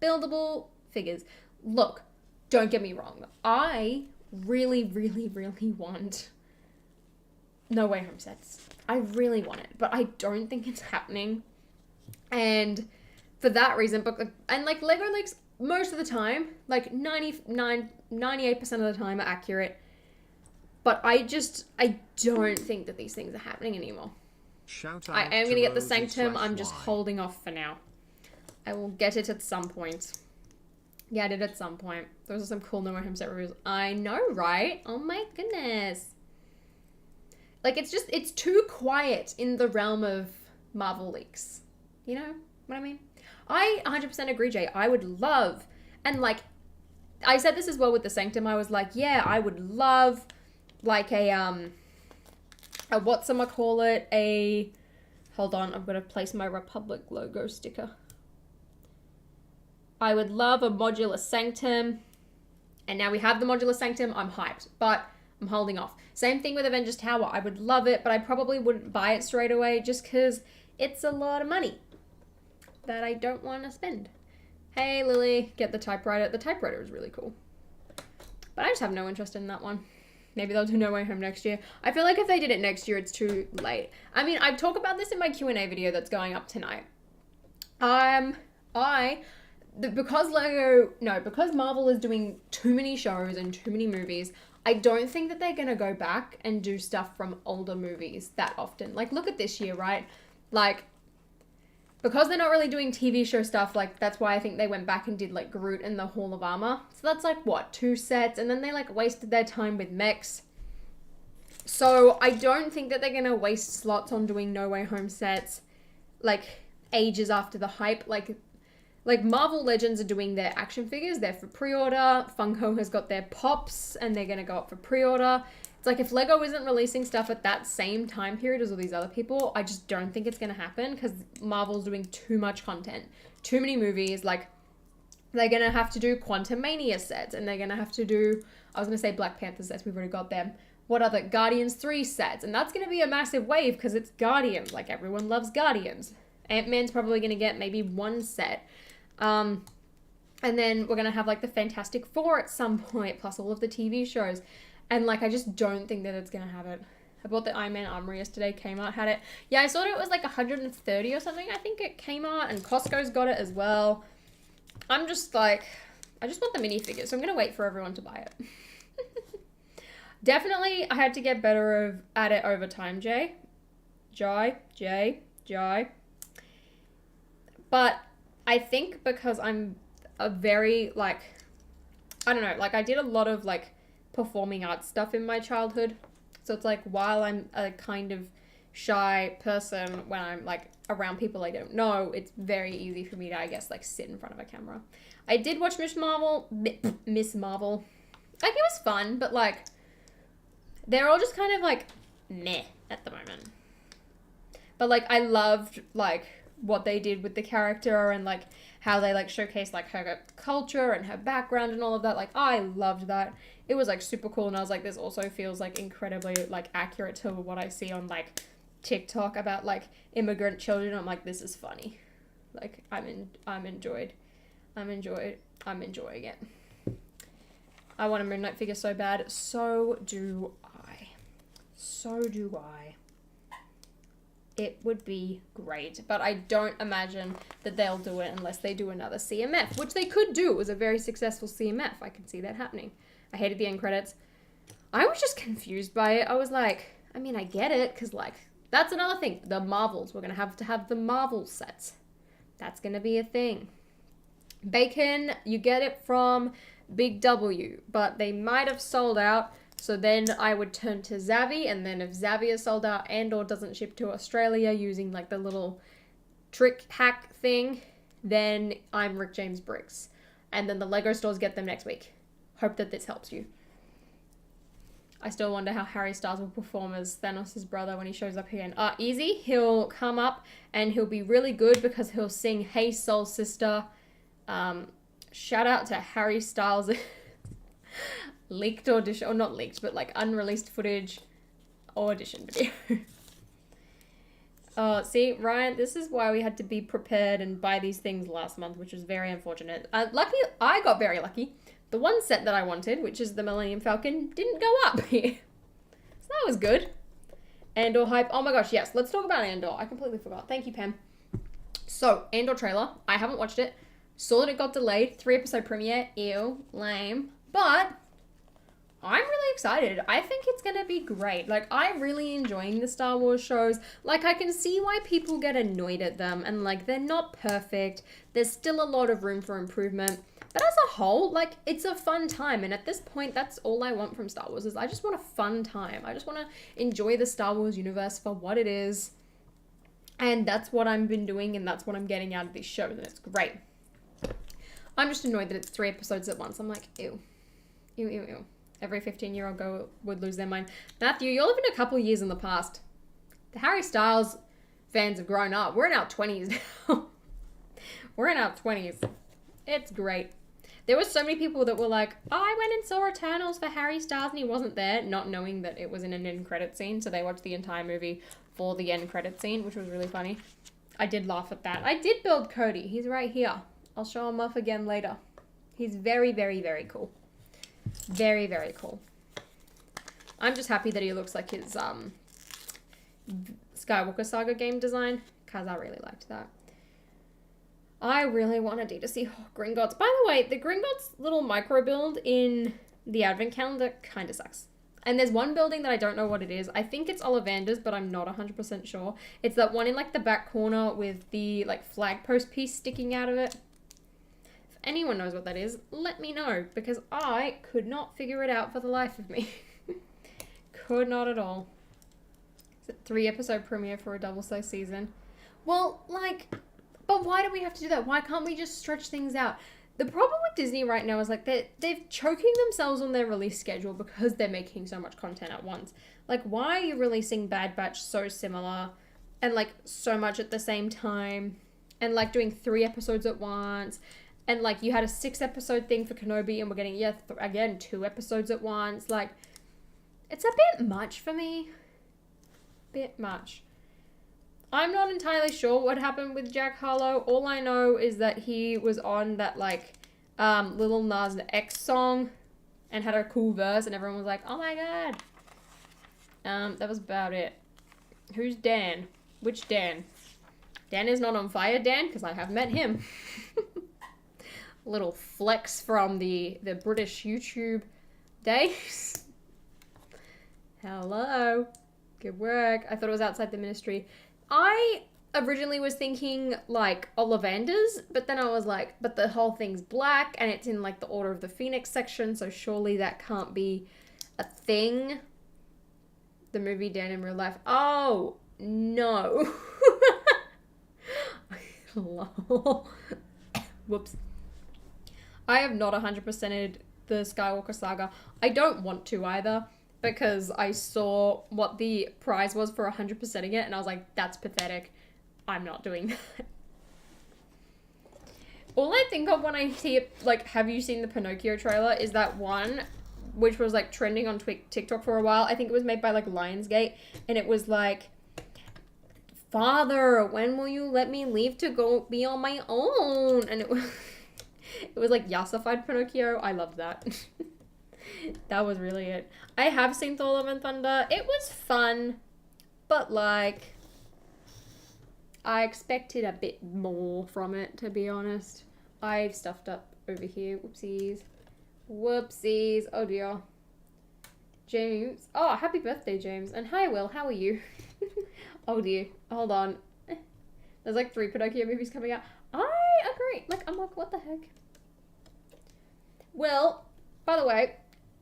Buildable figures. Look, don't get me wrong. I really, really, really want No Way Home sets. I really want it, but I don't think it's happening. And for that reason, and like Lego leaks most of the time, like 98% of the time are accurate. But I don't think that these things are happening anymore. I am going to get the Sanctum. I'm just holding off for now. I will get it at some point. Get it at some point. Those are some cool No Way Home set reviews. I know, right? Oh my goodness. Like, it's too quiet in the realm of Marvel leaks. You know what I mean? I 100% agree, Jay. I would love, and like, I said this as well with the Sanctum. I was like, yeah, I would love like a whatchamacallit, hold on, I've got to place my Republic logo sticker. I would love a modular Sanctum. And now we have the modular Sanctum. I'm hyped, but I'm holding off. Same thing with Avengers Tower. I would love it, but I probably wouldn't buy it straight away just because it's a lot of money that I don't want to spend. Hey, Lily, get the typewriter. The typewriter is really cool. But I just have no interest in that one. Maybe they'll do No Way Home next year. I feel like if they did it next year, it's too late. I mean, I talk about this in my Q&A video that's going up tonight. Because Marvel is doing too many shows and too many movies, I don't think that they're going to go back and do stuff from older movies that often. Like, look at this year, right? Like, because they're not really doing TV show stuff, like, that's why I think they went back and did, like, Groot and the Hall of Armor. So that's, like, what, 2 sets? And then they, like, wasted their time with mechs. So I don't think that they're going to waste slots on doing No Way Home sets, like, ages after the hype. Like Marvel Legends are doing their action figures. They're for pre-order. Funko has got their Pops, and they're going to go up for pre-order. It's like if Lego isn't releasing stuff at that same time period as all these other people, I just don't think it's going to happen because Marvel's doing too much content. Too many movies. Like, they're going to have to do Quantumania sets, and they're going to have to do, I was going to say Black Panther sets. We've already got them. What other? Guardians 3 sets. And that's going to be a massive wave because it's Guardians. Like, everyone loves Guardians. Ant-Man's probably going to get maybe 1 set. And then we're going to have, like, the Fantastic Four at some point, plus all of the TV shows. And, like, I just don't think that it's going to have it. I bought the Iron Man Armory yesterday. Kmart had it. Yeah, I saw it was, like, 130 or something, I think, at Kmart. And Costco's got it as well. I'm just, like, I just want the minifigures. So I'm going to wait for everyone to buy it. Definitely, I had to get better at it over time, Jai. But I think because I'm a very, like, I don't know, like, I did a lot of, like, performing arts stuff in my childhood. So it's like, while I'm a kind of shy person, when I'm, like, around people I don't know, it's very easy for me to, I guess, like, sit in front of a camera. I did watch Miss Marvel. Like, it was fun, but, like, they're all just kind of, like, meh at the moment. But, like, I loved, like, what they did with the character and, like, how they, like, showcased, like, her culture and her background and all of that. Like, I loved that. It was, like, super cool. And I was like, this also feels, like, incredibly, like, accurate to what I see on, like, TikTok about, like, immigrant children. I'm like, this is funny. Like, I'm enjoying it. I want a Moon Knight figure so bad. So do I. So do I. It would be great, but I don't imagine that they'll do it unless they do another CMF, which they could do. It was a very successful CMF. I can see that happening. I hated the end credits. I was just confused by it. I was like, I mean, I get it, because, like, that's another thing. The Marvels. We're going to have the Marvel sets. That's going to be a thing. Bacon, you get it from Big W, but they might have sold out. So then I would turn to Zavvi, and then if Zavvi is sold out and or doesn't ship to Australia using like the little trick hack thing, then I'm Rick James Briggs. And then the Lego stores get them next week. Hope that this helps you. I still wonder how Harry Styles will perform as Thanos' brother when he shows up again. Easy. He'll come up and he'll be really good because he'll sing Hey Soul Sister. Shout out to Harry Styles' leaked audition, or not leaked, but like unreleased footage audition video. See, Ryan, this is why we had to be prepared and buy these things last month, which was very unfortunate. Lucky, I got very lucky. The one set that I wanted, which is the Millennium Falcon, didn't go up here. So that was good. Andor hype. Oh my gosh, yes. Let's talk about Andor. I completely forgot. Thank you, Pam. So, Andor trailer. I haven't watched it. Saw that it got delayed. 3-episode premiere. Ew. Lame. But I'm really excited. I think it's going to be great. Like, I'm really enjoying the Star Wars shows. Like, I can see why people get annoyed at them. And, like, they're not perfect. There's still a lot of room for improvement. But as a whole, like, it's a fun time. And at this point, that's all I want from Star Wars is I just want a fun time. I just want to enjoy the Star Wars universe for what it is. And that's what I've been doing. And that's what I'm getting out of these shows. And it's great. I'm just annoyed that it's 3 episodes at once. I'm like, ew. Ew, ew, ew. Every 15-year-old girl would lose their mind. Matthew, you're living a couple years in the past. The Harry Styles fans have grown up. We're in our 20s now. We're in our 20s. It's great. There were so many people that were like, oh, I went and saw Eternals for Harry Styles and he wasn't there, not knowing that it was in an end credit scene. So they watched the entire movie for the end credit scene, which was really funny. I did laugh at that. I did build Cody. He's right here. I'll show him off again later. He's very, very, very cool. Very, very cool. I'm just happy that he looks like his Skywalker Saga game design, because I really liked that. I really wanted to see Gringotts. By the way, the Gringotts little micro build in the advent calendar kind of sucks. And there's one building that I don't know what it is. I think it's Ollivander's, but I'm not 100% sure. It's that one in like the back corner with the like flag post piece sticking out of it. If anyone knows what that is, let me know, because I could not figure it out for the life of me. Could not at all. It's a 3-episode premiere for a double-size season. Well, like, but why do we have to do that? Why can't we just stretch things out? The problem with Disney right now is like they're choking themselves on their release schedule because they're making so much content at once. Like, why are you releasing Bad Batch so similar and like so much at the same time and like doing 3 episodes at once? And, like, you had a 6-episode thing for Kenobi, and we're getting, again, 2 episodes at once. Like, it's a bit much for me. Bit much. I'm not entirely sure what happened with Jack Harlow. All I know is that he was on that, like, Lil Nas X song and had a cool verse, and everyone was like, oh my god. That was about it. Who's Dan? Which Dan? Dan is not on fire, Dan, because I have met him. Little flex from the British YouTube days. Hello. Good work. I thought it was outside the ministry. I originally was thinking like Ollivander's, but then I was like, but the whole thing's black and it's in like the Order of the Phoenix section, so surely that can't be a thing. The movie Dan in Real Life. Oh, no. Lol. Whoops. I have not 100%ed the Skywalker Saga. I don't want to either, because I saw what the prize was for 100%ing it, and I was like, that's pathetic. I'm not doing that. All I think of when I see it, like, have you seen the Pinocchio trailer, is that one, which was, like, trending on TikTok for a while. I think it was made by, like, Lionsgate, and it was like, Father, when will you let me leave to go be on my own? And it was... It was like yassified Pinocchio. I loved that. That was really it. I have seen Thor: Love and Thunder. It was fun, but like, I expected a bit more from it, to be honest. I've stuffed up over here. Whoopsies. Whoopsies. Oh dear. James. Oh, happy birthday, James. And hi, Will. How are you? Oh dear. Hold on. There's like 3 Pinocchio movies coming out. I agree. Like, I'm like, what the heck? Well, by the way,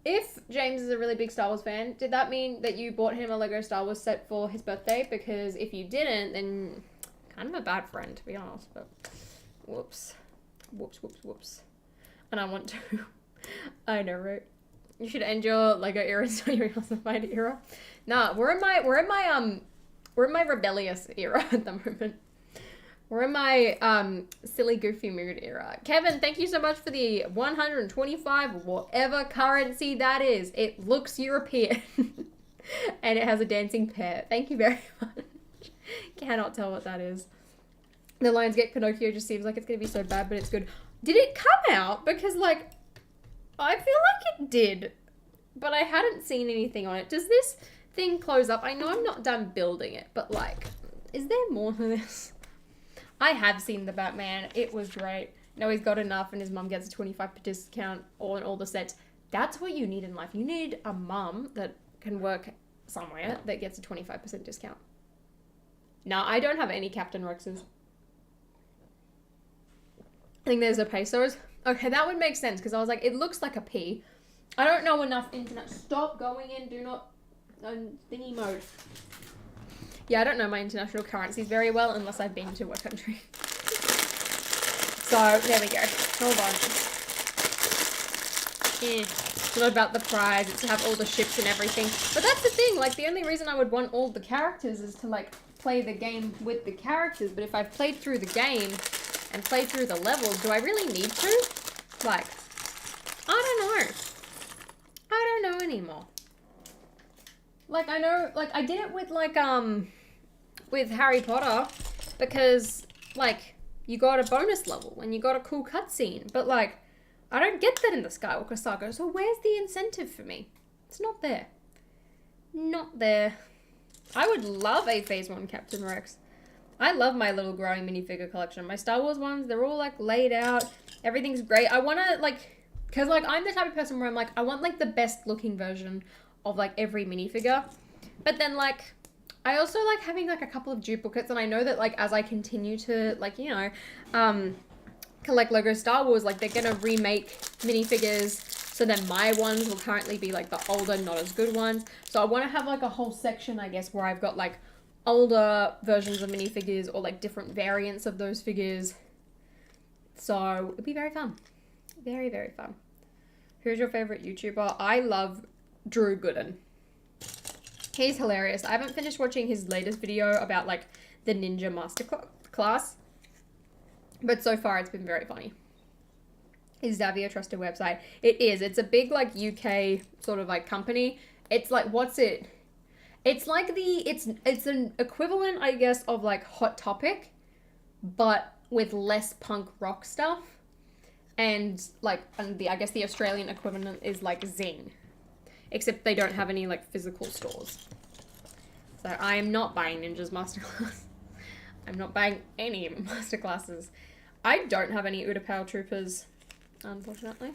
if James is a really big Star Wars fan, did that mean that you bought him a Lego Star Wars set for his birthday? Because if you didn't, then kind of a bad friend, to be honest. But whoops. Whoops, whoops, whoops. And I want to. I know, right? You should end your Lego era and start your classified era. Nah, we're in my rebellious era at the moment. We're in my silly goofy mood era. Kevin, thank you so much for the 125 whatever currency that is. It looks European. And it has a dancing pear. Thank you very much. Cannot tell what that is. The Lionsgate Pinocchio just seems like it's going to be so bad, but it's good. Did it come out? Because, like, I feel like it did, but I hadn't seen anything on it. Does this thing close up? I know I'm not done building it, but, like, is there more to this? I have seen the Batman. It was great. No, he's got enough, and his mum gets a 25% discount on all the sets. That's what you need in life. You need a mum that can work somewhere that gets a 25% discount. No, I don't have any Captain Rexes. I think there's a pesos. Okay, that would make sense, because I was like, it looks like a P. I don't know enough internet. Stop going in. Do not... thingy mode. Yeah, I don't know my international currencies very well unless I've been to a country. So, there we go. Hold on. It's not about the prize. It's to have all the ships and everything. But that's the thing. Like, the only reason I would want all the characters is to, like, play the game with the characters. But if I've played through the game and played through the levels, do I really need to? Like, I don't know. I don't know anymore. Like, I know, like, I did it with, like, with Harry Potter, because, like, you got a bonus level, and you got a cool cutscene, but, like, I don't get that in the Skywalker Saga, so where's the incentive for me? It's not there. Not there. I would love a Phase 1 Captain Rex. I love my little growing minifigure collection. My Star Wars ones, they're all, like, laid out. Everything's great. I want to, like, because, like, I'm the type of person where I'm, like, I want, like, the best looking version of, like, every minifigure. But then, like, I also like having, like, a couple of duplicates, and I know that, like, as I continue to, like, you know, collect Lego Star Wars, like, they're gonna remake minifigures, so then my ones will currently be, like, the older, not as good ones. So I want to have, like, a whole section, I guess, where I've got, like, older versions of minifigures, or, like, different variants of those figures. So it'd be very fun. Very, very fun. Who's your favorite YouTuber? I love Drew Gooden. He's hilarious. I haven't finished watching his latest video about, like, the ninja master class, but so far it's been very funny. Is Xavier a trusted website? It is. It's a big, like, UK sort of, like, company. It's like, what's it? It's like it's an equivalent, I guess, of, like, Hot Topic, but with less punk rock stuff. And, like, I guess the Australian equivalent is, like, Zing. Except they don't have any, like, physical stores. So I am not buying Ninja's Masterclass. I'm not buying any Masterclasses. I don't have any Uda Power Troopers, unfortunately.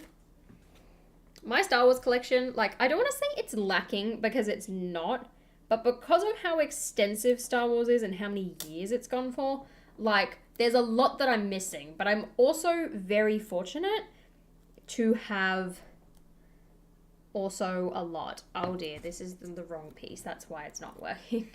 My Star Wars collection, like, I don't want to say it's lacking, because it's not. But because of how extensive Star Wars is and how many years it's gone for, like, there's a lot that I'm missing. But I'm also very fortunate to have also a lot. Oh dear, this is the wrong piece. That's why it's not working.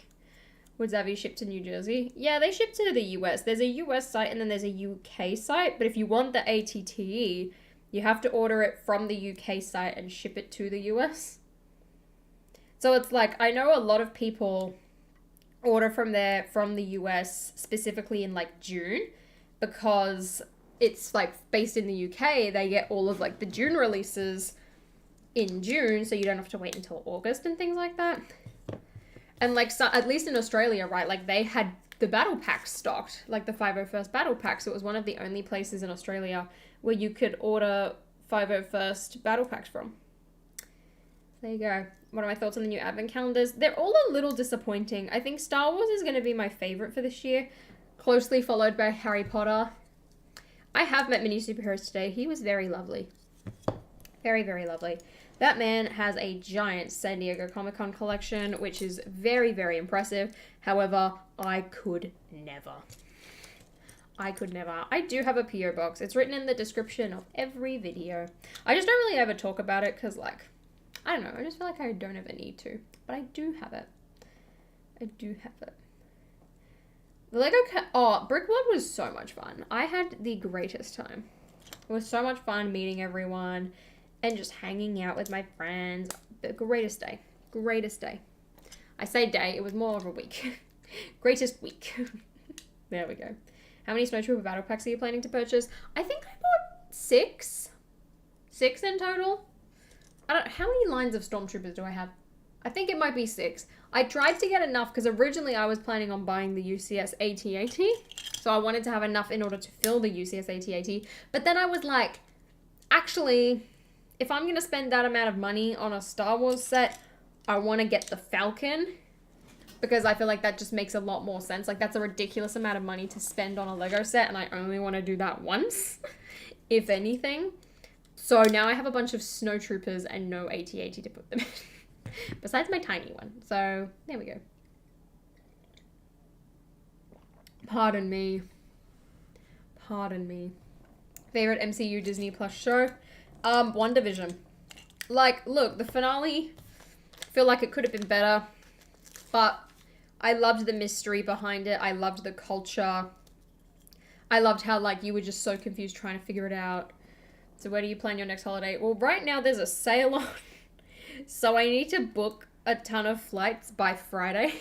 Would Xavier ship to New Jersey? Yeah, they ship to the US. There's a US site and then there's a UK site. But if you want the ATTE, you have to order it from the UK site and ship it to the US. So it's like, I know a lot of people order from the US specifically in, like, June, because it's, like, based in the UK. They get all of, like, the June releases in June, so you don't have to wait until August and things like that. And, like, so, at least in Australia, right, like, they had the battle packs stocked, like the 501st battle pack. So it was one of the only places in Australia where you could order 501st battle packs from. There you go. What are my thoughts on the new advent calendars? They're all a little disappointing. I think Star Wars is going to be my favorite for this year, closely followed by Harry Potter. I have met mini superheroes today. He was very lovely. Very, very lovely. That man has a giant San Diego Comic-Con collection, which is very, very impressive. However, I could never. I could never. I do have a P.O. box. It's written in the description of every video. I just don't really ever talk about it because, like, I don't know. I just feel like I don't ever need to. But I do have it. I do have it. The Lego Brick World was so much fun. I had the greatest time. It was so much fun meeting everyone and just hanging out with my friends. The greatest day. Greatest day. I say day. It was more of a week. Greatest week. There we go. How many Snowtrooper battle packs are you planning to purchase? I think I bought 6. 6 in total. How many lines of Stormtroopers do I have? I think it might be 6. I tried to get enough because originally I was planning on buying the UCS AT-AT. So I wanted to have enough in order to fill the UCS AT-AT. But then I was like, actually, if I'm going to spend that amount of money on a Star Wars set, I want to get the Falcon. Because I feel like that just makes a lot more sense. Like, that's a ridiculous amount of money to spend on a Lego set. And I only want to do that once, if anything. So now I have a bunch of Snowtroopers and no AT-AT to put them in. Besides my tiny one. So, there we go. Pardon me. Pardon me. Favorite MCU Disney Plus show? WandaVision. Like, look, the finale, I feel like it could have been better. But I loved the mystery behind it. I loved the culture. I loved how, like, you were just so confused trying to figure it out. So where do you plan your next holiday? Well, right now there's a sale on. So I need to book a ton of flights by Friday.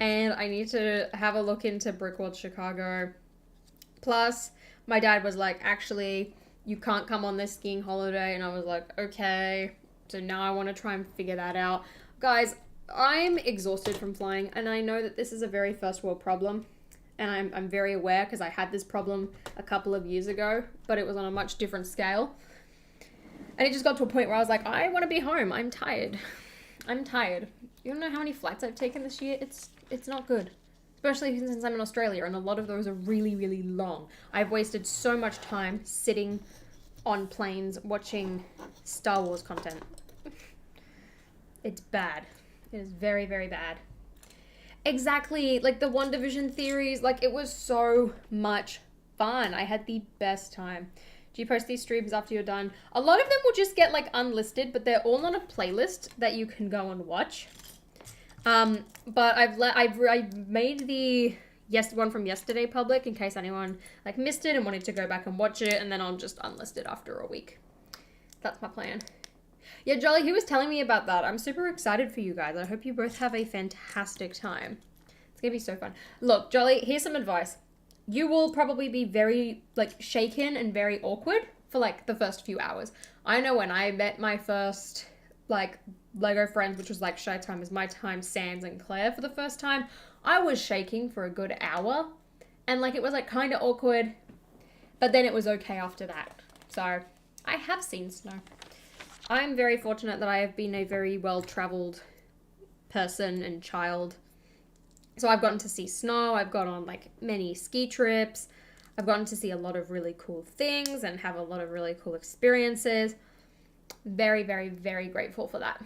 And I need to have a look into Brickworld Chicago. Plus, my dad was like, actually, you can't come on this skiing holiday. And I was like, okay. So now I want to try and figure that out. Guys, I'm exhausted from flying. And I know that this is a very first world problem. And I'm very aware because I had this problem a couple of years ago. But it was on a much different scale. And it just got to a point where I was like, I want to be home. I'm tired. I'm tired. You don't know how many flights I've taken this year? It's not good. Especially since I'm in Australia, and a lot of those are really, really long. I've wasted so much time sitting on planes watching Star Wars content. It's bad. It is very, very bad. Exactly. Like the WandaVision theories, like it was so much fun. I had the best time. Do you post these streams after you're done? A lot of them will just get like unlisted, but they're all on a playlist that you can go and watch. But I've made the one from yesterday public in case anyone like missed it and wanted to go back and watch it, and then I'll just unlist it after a week. That's my plan. Yeah, Jolly, he was telling me about that. I'm super excited for you guys. I hope you both have a fantastic time. It's gonna be so fun. Look, Jolly, here's some advice. You will probably be very, like, shaken and very awkward for, like, the first few hours. I know when I met my first, like, Lego friends, which was, like, Shy Time is My Time, Sans, and Claire for the first time, I was shaking for a good hour. And, like, it was, like, kind of awkward. But then it was okay after that. So, I have seen snow. I'm very fortunate that I have been a very well-traveled person and child. So I've gotten to see snow, I've gone on like many ski trips, I've gotten to see a lot of really cool things and have a lot of really cool experiences. Very, very, very grateful for that.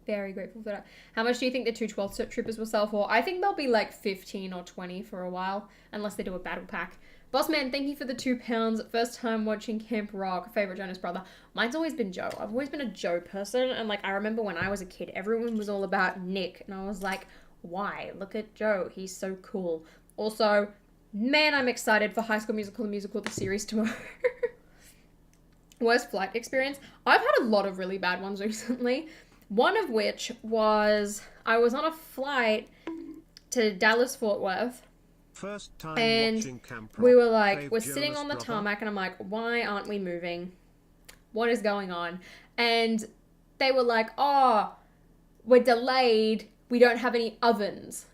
Very grateful for that. How much do you think the 212 troopers will sell for? I think they'll be like 15 or 20 for a while, unless they do a battle pack. Bossman, thank you for the £2. First time watching Camp Rock. Favorite Jonas brother. Mine's always been Joe. I've always been a Joe person. And like, I remember when I was a kid, everyone was all about Nick. And I was like, why? Look at Joe. He's so cool. Also, man, I'm excited for High School Musical, the musical, the series tomorrow. Worst flight experience? I've had a lot of really bad ones recently. One of which was, I was on a flight to Dallas, Fort Worth. First time and we were like, we're sitting on the tarmac, and I'm like, why aren't we moving? What is going on? And they were like, oh, we're delayed. We don't have any ovens.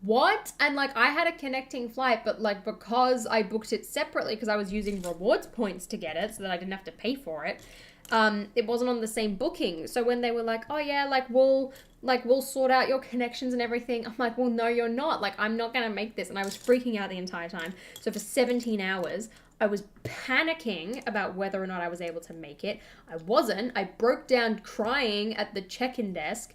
what? And like I had a connecting flight, but like because I booked it separately because I was using rewards points to get it so that I didn't have to pay for it, it wasn't on the same booking. So when they were like, oh yeah, we'll sort out your connections and everything, I'm like, well, no, you're not. Like, I'm not gonna make this. And I was freaking out the entire time. So for 17 hours, I was panicking about whether or not I was able to make it. I wasn't. I broke down crying at the check-in desk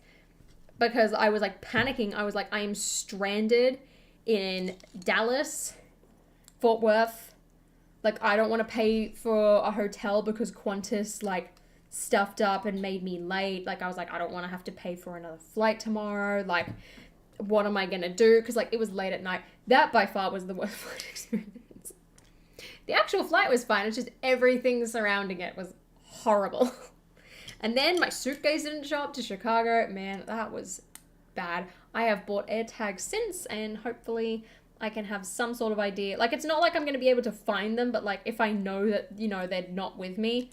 because I was like panicking. I was like, I am stranded in Dallas, Fort Worth. Like, I don't want to pay for a hotel because Qantas, like, stuffed up and made me late. Like, I was like, I don't want to have to pay for another flight tomorrow. Like, what am I going to do? Because, like, it was late at night. That, by far, was the worst flight experience. The actual flight was fine. It's just everything surrounding it was horrible. And then my suitcase didn't show up to Chicago. Man, that was bad. I have bought AirTags since, and hopefully I can have some sort of idea. Like, it's not like I'm going to be able to find them, but, like, if I know that, you know, they're not with me,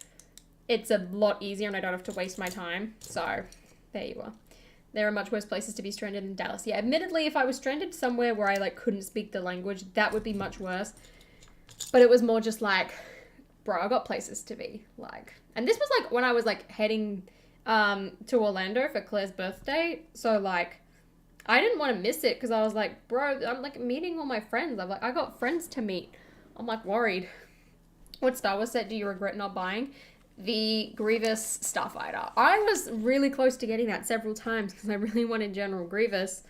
it's a lot easier and I don't have to waste my time. So, there you are. There are much worse places to be stranded than Dallas. Yeah, admittedly, if I was stranded somewhere where I, like, couldn't speak the language, that would be much worse. But it was more just like, bro, I got places to be. Like, and this was, like, when I was, like, heading to Orlando for Claire's birthday. So, like, I didn't want to miss it because I was like, bro, I'm like meeting all my friends. I'm like, I got friends to meet. I'm like worried. What Star Wars set do you regret not buying? The Grievous Starfighter. I was really close to getting that several times because I really wanted General Grievous.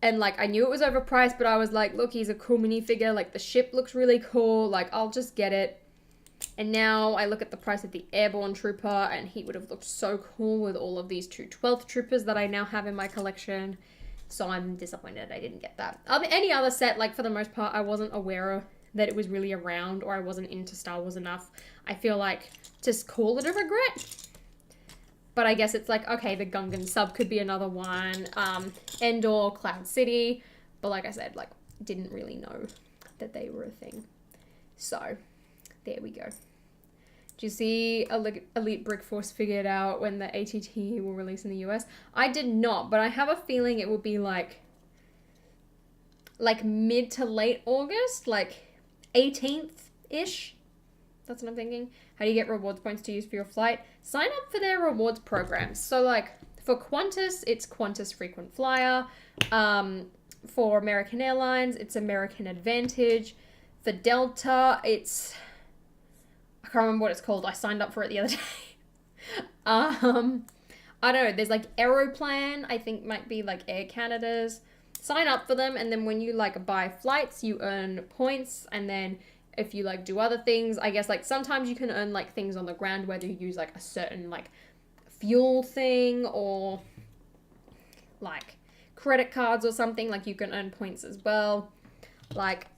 And like, I knew it was overpriced, but I was like, look, he's a cool minifigure. Like, the ship looks really cool. Like, I'll just get it. And now I look at the price of the Airborne Trooper, and he would have looked so cool with all of these 2 12th Troopers that I now have in my collection. So I'm disappointed I didn't get that. Any other set, like, for the most part, I wasn't aware of that it was really around, or I wasn't into Star Wars enough. I feel like, just call it a regret. But I guess it's like, okay, the Gungan sub could be another one. Endor, Cloud City. But like I said, like, didn't really know that they were a thing. So there we go. Do you see Elite Brick Force figured out when the ATT will release in the US? I did not, but I have a feeling it will be like mid to late August, like 18th-ish. That's what I'm thinking. How do you get rewards points to use for your flight? Sign up for their rewards programs. So like for Qantas, it's Qantas Frequent Flyer. For American Airlines, it's American Advantage. For Delta, it's... I can't remember what it's called. I signed up for it the other day. I don't know. There's like Aeroplan. I think might be like Air Canada's. Sign up for them, and then when you like buy flights, you earn points, and then if you like do other things, I guess like sometimes you can earn like things on the ground, whether you use like a certain like fuel thing or like credit cards or something, like you can earn points as well. Like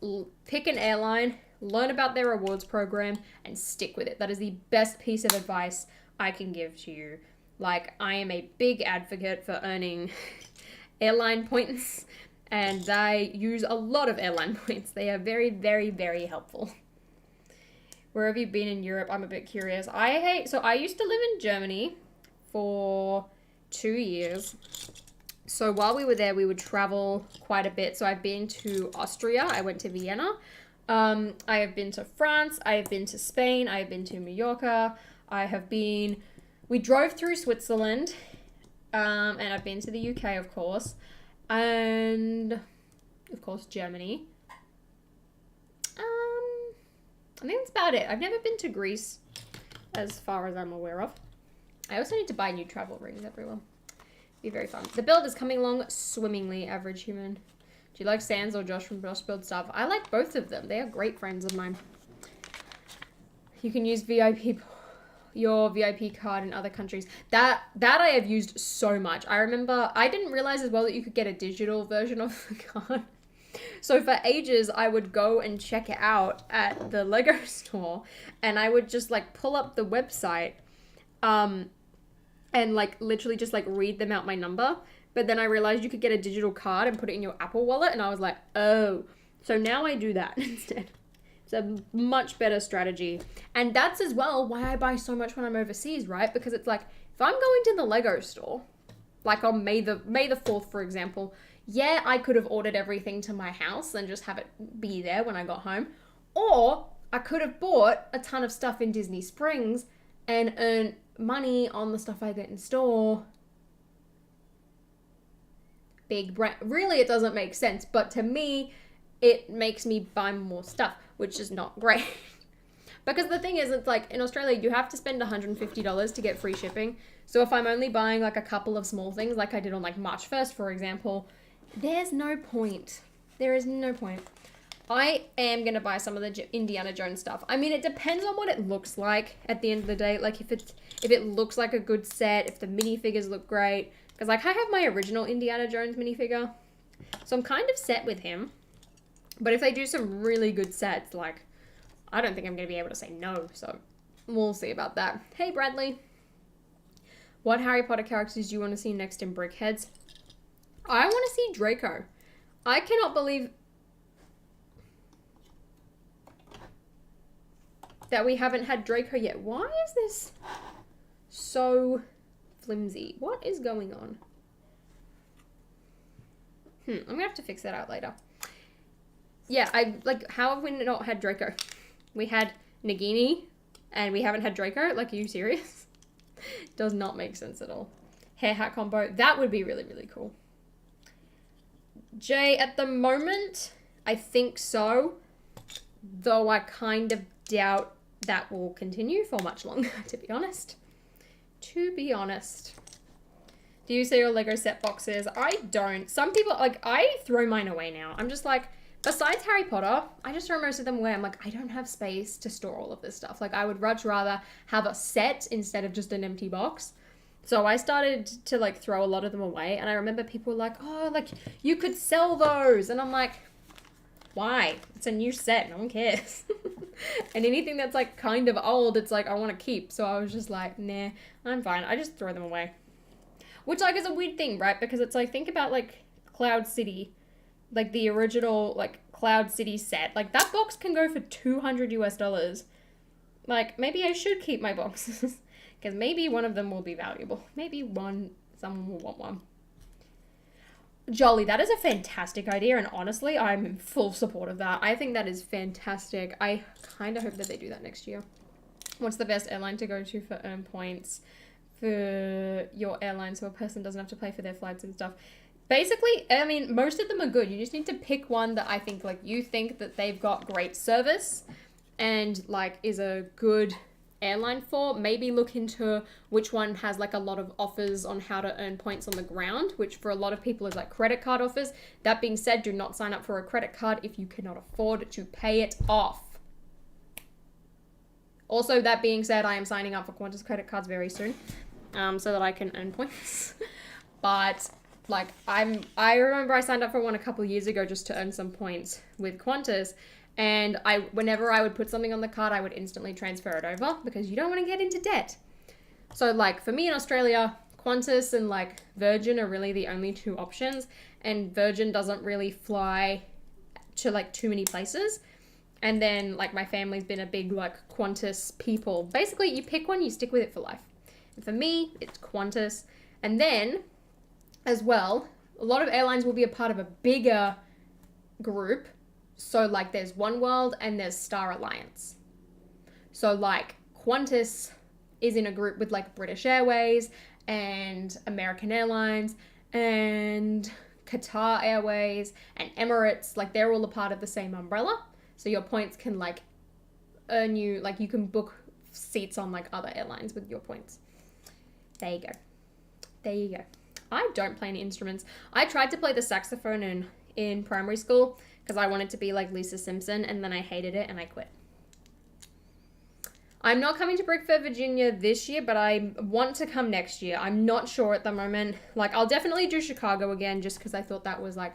pick an airline, learn about their rewards program, and stick with it. That is the best piece of advice I can give to you. Like, I am a big advocate for earning airline points, and I use a lot of airline points. They are very, very, very helpful. Where have you been in Europe? I'm a bit curious. So I used to live in Germany for 2 years. So while we were there, we would travel quite a bit. So I've been to Austria. I went to Vienna. I have been to France. I have been to Spain. I have been to Mallorca. We drove through Switzerland. And I've been to the UK, of course. And, of course, Germany. I think that's about it. I've never been to Greece, as far as I'm aware of. I also need to buy new travel rings, everyone. Be very fun. The build is coming along swimmingly, average human. Do you like Sans or Josh from Josh Build Stuff? I like both of them. They are great friends of mine. You can use your VIP card in other countries. That I have used so much. I remember, I didn't realize as well that you could get a digital version of the card. So for ages, I would go and check it out at the Lego store, and I would just like pull up the website, and like literally just like read them out my number. But then I realized you could get a digital card and put it in your Apple Wallet, and I was like, oh. So now I do that instead. It's a much better strategy. And that's as well why I buy so much when I'm overseas, right? Because it's like, if I'm going to the Lego store, like on May the 4th, for example, Yeah, I could have ordered everything to my house and just have it be there when I got home. Or I could have bought a ton of stuff in Disney Springs and earned money on the stuff I get in store. Big brand. Really, it doesn't make sense, but to me, it makes me buy more stuff, which is not great. Because the thing is, it's like in Australia, you have to spend $150 to get free shipping. So if I'm only buying like a couple of small things, like I did on like March 1st, for example, there's no point. There is no point. I am going to buy some of the Indiana Jones stuff. I mean, it depends on what it looks like at the end of the day. Like if it looks like a good set, if the minifigures look great. Because like I have my original Indiana Jones minifigure. So I'm kind of set with him. But if they do some really good sets, like I don't think I'm going to be able to say no. So we'll see about that. Hey, Bradley. What Harry Potter characters do you want to see next in Brickheads? I want to see Draco. I cannot believe that we haven't had Draco yet. Why is this so flimsy? What is going on? I'm going to have to fix that out later. Yeah, how have we not had Draco? We had Nagini and we haven't had Draco? Like, are you serious? Does not make sense at all. Hair hat combo. That would be really, really cool. Jay, at the moment, I think so. Though I kind of doubt that will continue for much longer, to be honest. To be honest. Do you see your Lego set boxes? I don't. Some people, like, I throw mine away now. I'm just like, besides Harry Potter, I just throw most of them away. I'm like, I don't have space to store all of this stuff. Like, I would much rather have a set instead of just an empty box. So I started to, like, throw a lot of them away. And I remember people were like, oh, like, you could sell those. And I'm like, why? It's a new set. No one cares. And anything that's, like, kind of old, it's like, I want to keep. So I was just like, nah, I'm fine. I just throw them away. Which, like, is a weird thing, right? Because it's like, think about, like, Cloud City. Like, the original, like, Cloud City set. Like, that box can go for $200 US. Like, maybe I should keep my boxes. Because maybe one of them will be valuable. Maybe someone will want one. Jolly, that is a fantastic idea. And honestly, I'm in full support of that. I think that is fantastic. I kind of hope that they do that next year. What's the best airline to go to for earn points for your airline so a person doesn't have to pay for their flights and stuff? Basically, I mean, most of them are good. You just need to pick one that I think, like, you think that they've got great service and, like, is a good airline for. Maybe look into which one has, like, a lot of offers on how to earn points on the ground, which for a lot of people is, like, credit card offers. That being said, do not sign up for a credit card if you cannot afford to pay it off. Also, that being said, I am signing up for Qantas credit cards very soon, so that I can earn points. But like, I remember I signed up for one a couple years ago just to earn some points with Qantas, and whenever I would put something on the card, I would instantly transfer it over because you don't want to get into debt. So like for me in Australia, Qantas and like Virgin are really the only two options, and Virgin doesn't really fly to like too many places. And then like my family's been a big like Qantas people. Basically, you pick one, you stick with it for life. And for me, it's Qantas. And then as well, a lot of airlines will be a part of a bigger group. So like there's oneworld and there's Star Alliance. So like Qantas is in a group with like British Airways and American Airlines and Qatar Airways and Emirates. Like they're all a part of the same umbrella. So your points can like earn you, like you can book seats on like other airlines with your points. There you go. There you go. I don't play any instruments. I tried to play the saxophone in primary school because I wanted to be like Lisa Simpson, and then I hated it and I quit. I'm not coming to Brickfair, Virginia this year, but I want to come next year. I'm not sure at the moment. Like I'll definitely do Chicago again just because I thought that was like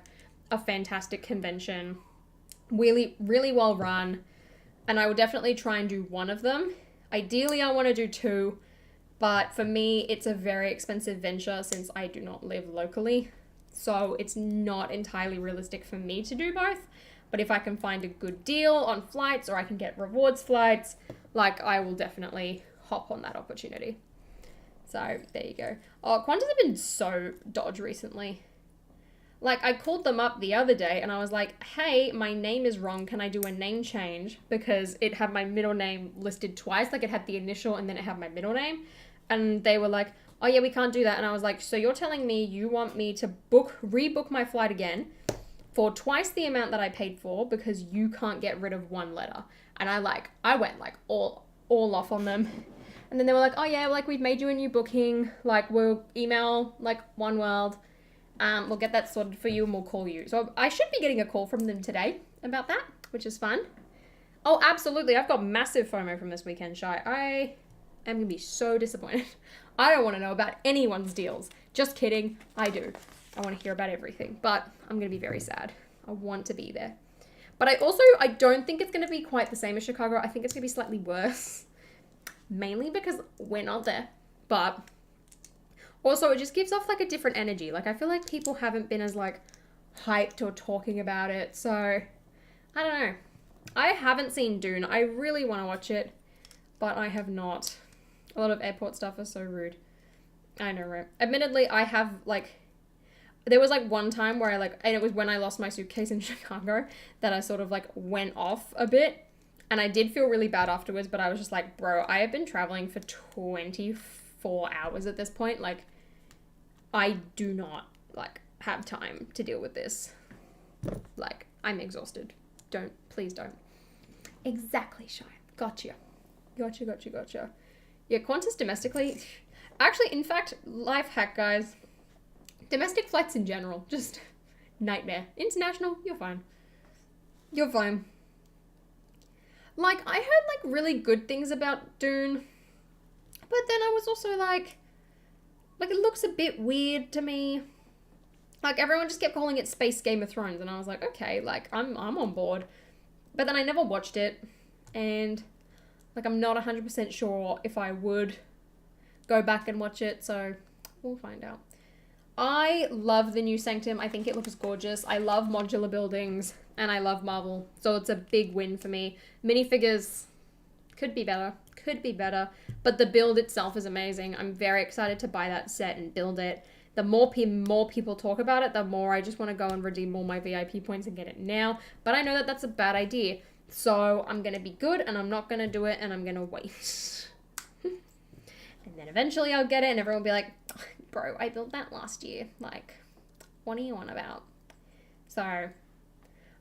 a fantastic convention. Really, really well run. And I will definitely try and do one of them. Ideally, I want to do two. But for me, it's a very expensive venture since I do not live locally. So it's not entirely realistic for me to do both. But if I can find a good deal on flights or I can get rewards flights, like I will definitely hop on that opportunity. So there you go. Oh, Qantas have been so dodgy recently. Like, I called them up the other day and I was like, hey, my name is wrong. Can I do a name change? Because it had my middle name listed twice. Like, it had the initial and then it had my middle name. And they were like, oh, yeah, we can't do that. And I was like, so you're telling me you want me to rebook my flight again for twice the amount that I paid for because you can't get rid of one letter? And I went like all off on them. And then they were like, oh, yeah, like, we've made you a new booking. Like, we'll email, like, One World. We'll get that sorted for you and we'll call you. So I should be getting a call from them today about that, which is fun. Oh, absolutely. I've got massive FOMO from this weekend, Shy. I am going to be so disappointed. I don't want to know about anyone's deals. Just kidding. I do. I want to hear about everything, but I'm going to be very sad. I want to be there. But I don't think it's going to be quite the same as Chicago. I think it's going to be slightly worse. Mainly because we're not there. But also, it just gives off, like, a different energy. Like, I feel like people haven't been as, like, hyped or talking about it. So, I don't know. I haven't seen Dune. I really want to watch it, but I have not. A lot of airport stuff is so rude. I know, right? Admittedly, I have, like, there was, like, one time where and it was when I lost my suitcase in Chicago that I sort of, like, went off a bit. And I did feel really bad afterwards, but I was just like, bro, I have been traveling for 24 hours at this point. Like, I do not, like, have time to deal with this. Like, I'm exhausted. Please don't. Exactly, Shy. Gotcha. Yeah, Qantas domestically. Actually, in fact, life hack, guys. Domestic flights in general, just nightmare. International, you're fine. Like, I heard, like, really good things about Dune. But then I was also like, it looks a bit weird to me. Like, everyone just kept calling it Space Game of Thrones. And I was like, okay, like, I'm on board. But then I never watched it. And, like, I'm not 100% sure if I would go back and watch it. So, we'll find out. I love the new Sanctum. I think it looks gorgeous. I love modular buildings. And I love Marvel. So, it's a big win for me. Minifigures could be better. But the build itself is amazing. I'm very excited to buy that set and build it. The more people talk about it, the more I just want to go and redeem all my VIP points and get it now. But I know that that's a bad idea. So I'm going to be good and I'm not going to do it and I'm going to wait. And then eventually I'll get it and everyone will be like, bro, I built that last year. Like, what are you on about? So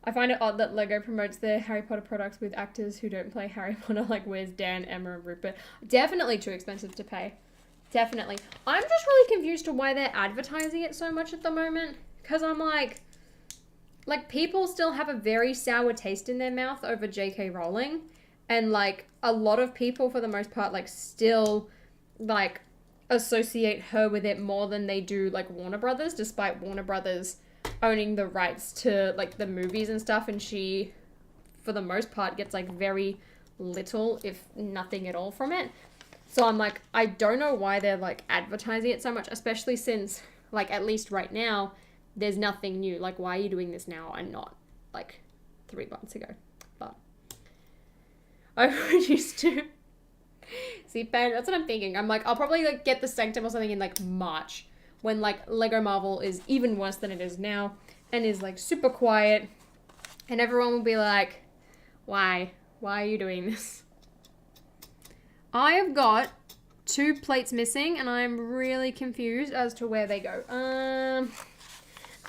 I find it odd that LEGO promotes their Harry Potter products with actors who don't play Harry Potter, like where's Dan, Emma, and Rupert. Definitely too expensive to pay. Definitely. I'm just really confused to why they're advertising it so much at the moment. Because I'm like, people still have a very sour taste in their mouth over J.K. Rowling. And, like, a lot of people, for the most part, like, still, like, associate her with it more than they do, like, Warner Brothers, despite Warner Brothers owning the rights to, like, the movies and stuff. And she, for the most part, gets, like, very little, if nothing at all from it. So I'm like, I don't know why they're, like, advertising it so much, especially since, like, at least right now, there's nothing new. Like, why are you doing this now and not, like, 3 months ago? But I used to see, Ben, that's what I'm thinking. I'm like, I'll probably, like, get the Sanctum or something in, like, March, when, like, Lego Marvel is even worse than it is now, and is, like, super quiet, and everyone will be like, why? Why are you doing this? I have got 2 plates missing, and I'm really confused as to where they go.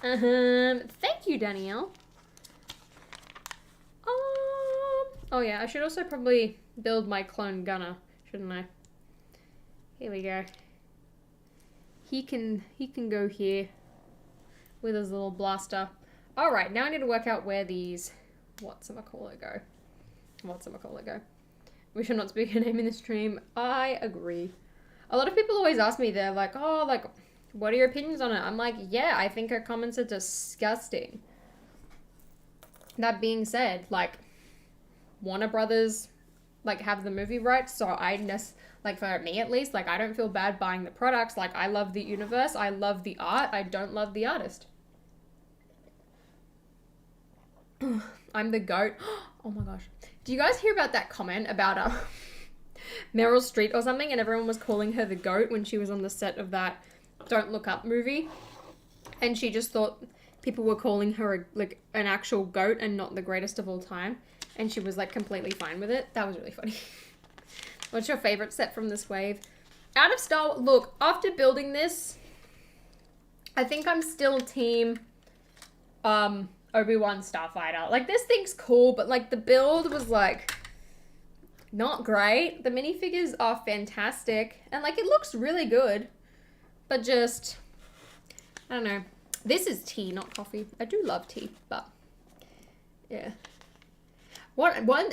Thank you, Danielle. Oh yeah, I should also probably build my clone gunner, shouldn't I? Here we go. He can go here with his little blaster. All right, now I need to work out where these whatchamacallit go. We should not speak her name in the stream. I agree. A lot of people always ask me, they're like, oh, like, what are your opinions on it? I'm like, yeah, I think her comments are disgusting. That being said, like, Warner Brothers, like, have the movie rights, so like, for me at least, like, I don't feel bad buying the products. Like, I love the universe, I love the art, I don't love the artist. I'm the GOAT. Oh my gosh. Do you guys hear about that comment about Meryl Streep or something, and everyone was calling her the GOAT when she was on the set of that Don't Look Up movie? And she just thought people were calling her like an actual goat and not the greatest of all time. And she was like completely fine with it. That was really funny. What's your favorite set from this wave? Out of Star Wars, look, after building this, I think I'm still team Obi-Wan Starfighter. Like, this thing's cool, but like the build was like not great. The minifigures are fantastic and like it looks really good, but just, I don't know. This is tea, not coffee. I do love tea, but yeah.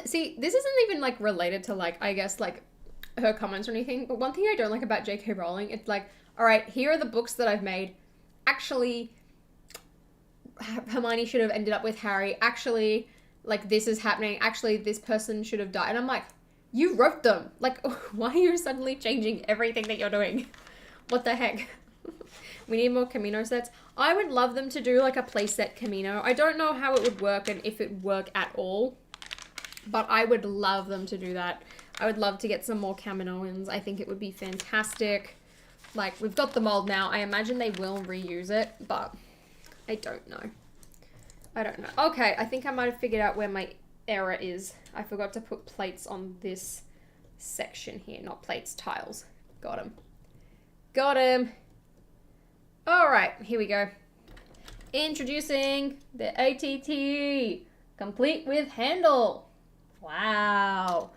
See, this isn't even like related to like, I guess like her comments or anything, but one thing I don't like about J.K. Rowling, it's like, all right, here are the books that I've made. Actually, Hermione should have ended up with Harry. Actually, like this is happening. Actually, this person should have died. And I'm like, you wrote them. Like, why are you suddenly changing everything that you're doing? What the heck? We need more Camino sets. I would love them to do like a playset Camino. I don't know how it would work and if it would work at all, but I would love them to do that. I would love to get some more Caminoans. I think it would be fantastic. Like, we've got the mold now. I imagine they will reuse it, but I don't know. I don't know. Okay, I think I might have figured out where my error is. I forgot to put plates on this section here. Not plates, tiles. Got him. Got him. All right, here we go. Introducing the ATT, complete with handle. Wow.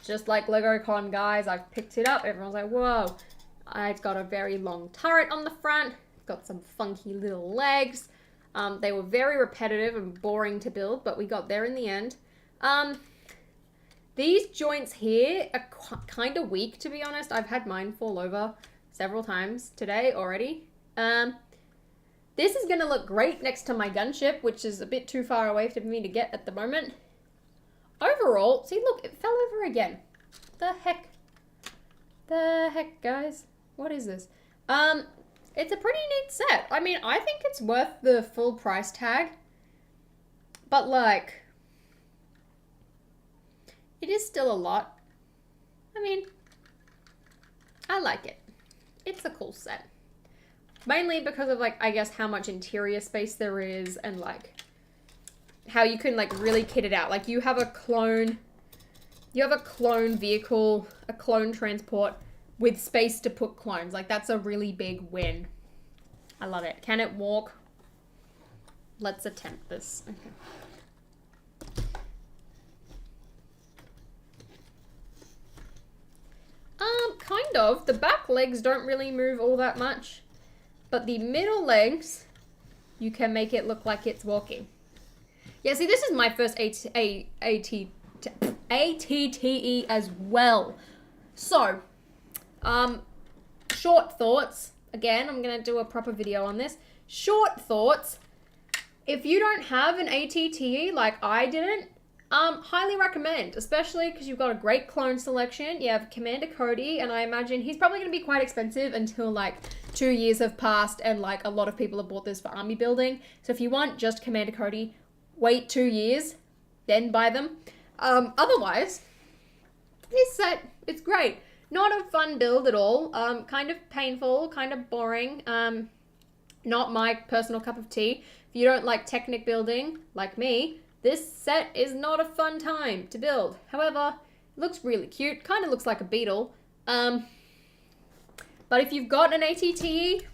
Just like LegoCon, guys, I've picked it up. Everyone's like, whoa. It's got a very long turret on the front. Got some funky little legs. They were very repetitive and boring to build, but we got there in the end. These joints here are kind of weak, to be honest. I've had mine fall over several times today already. This is going to look great next to my gunship, which is a bit too far away for me to get at the moment. Overall, see, look, it fell over again. The heck? The heck, guys? What is this? It's a pretty neat set. I mean, I think it's worth the full price tag. But, like, it is still a lot. I mean, I like it. It's a cool set. Mainly because of, like, I guess how much interior space there is and, like, how you can, like, really kit it out. Like, you have a clone vehicle, a clone transport with space to put clones. Like, that's a really big win. I love it. Can it walk? Let's attempt this. Okay. Kind of. The back legs don't really move all that much. But the middle legs, you can make it look like it's walking. Yeah, see, this is my first ATTE as well. So, short thoughts. Again, I'm going to do a proper video on this. Short thoughts. If you don't have an ATTE like I didn't, highly recommend, especially because you've got a great clone selection. You have Commander Cody, and I imagine he's probably going to be quite expensive until like 2 years have passed and like a lot of people have bought this for army building. So if you want just Commander Cody, wait 2 years, then buy them. Otherwise, this set, it's great. Not a fun build at all. Kind of painful, kind of boring. Not my personal cup of tea. If you don't like Technic building, like me, this set is not a fun time to build. However, it looks really cute. Kind of looks like a beetle. But if you've got an ATTE,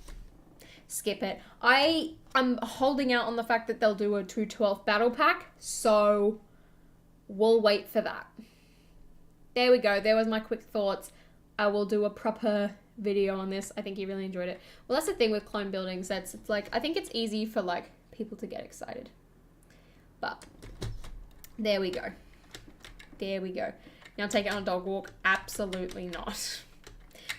skip it. I'm holding out on the fact that they'll do a 212 battle pack, so we'll wait for that. There we go. There was my quick thoughts. I will do a proper video on this. I think you really enjoyed it. Well, that's the thing with clone building sets. It's like, I think it's easy for like people to get excited. But there we go. There we go. Now take it on a dog walk? Absolutely not.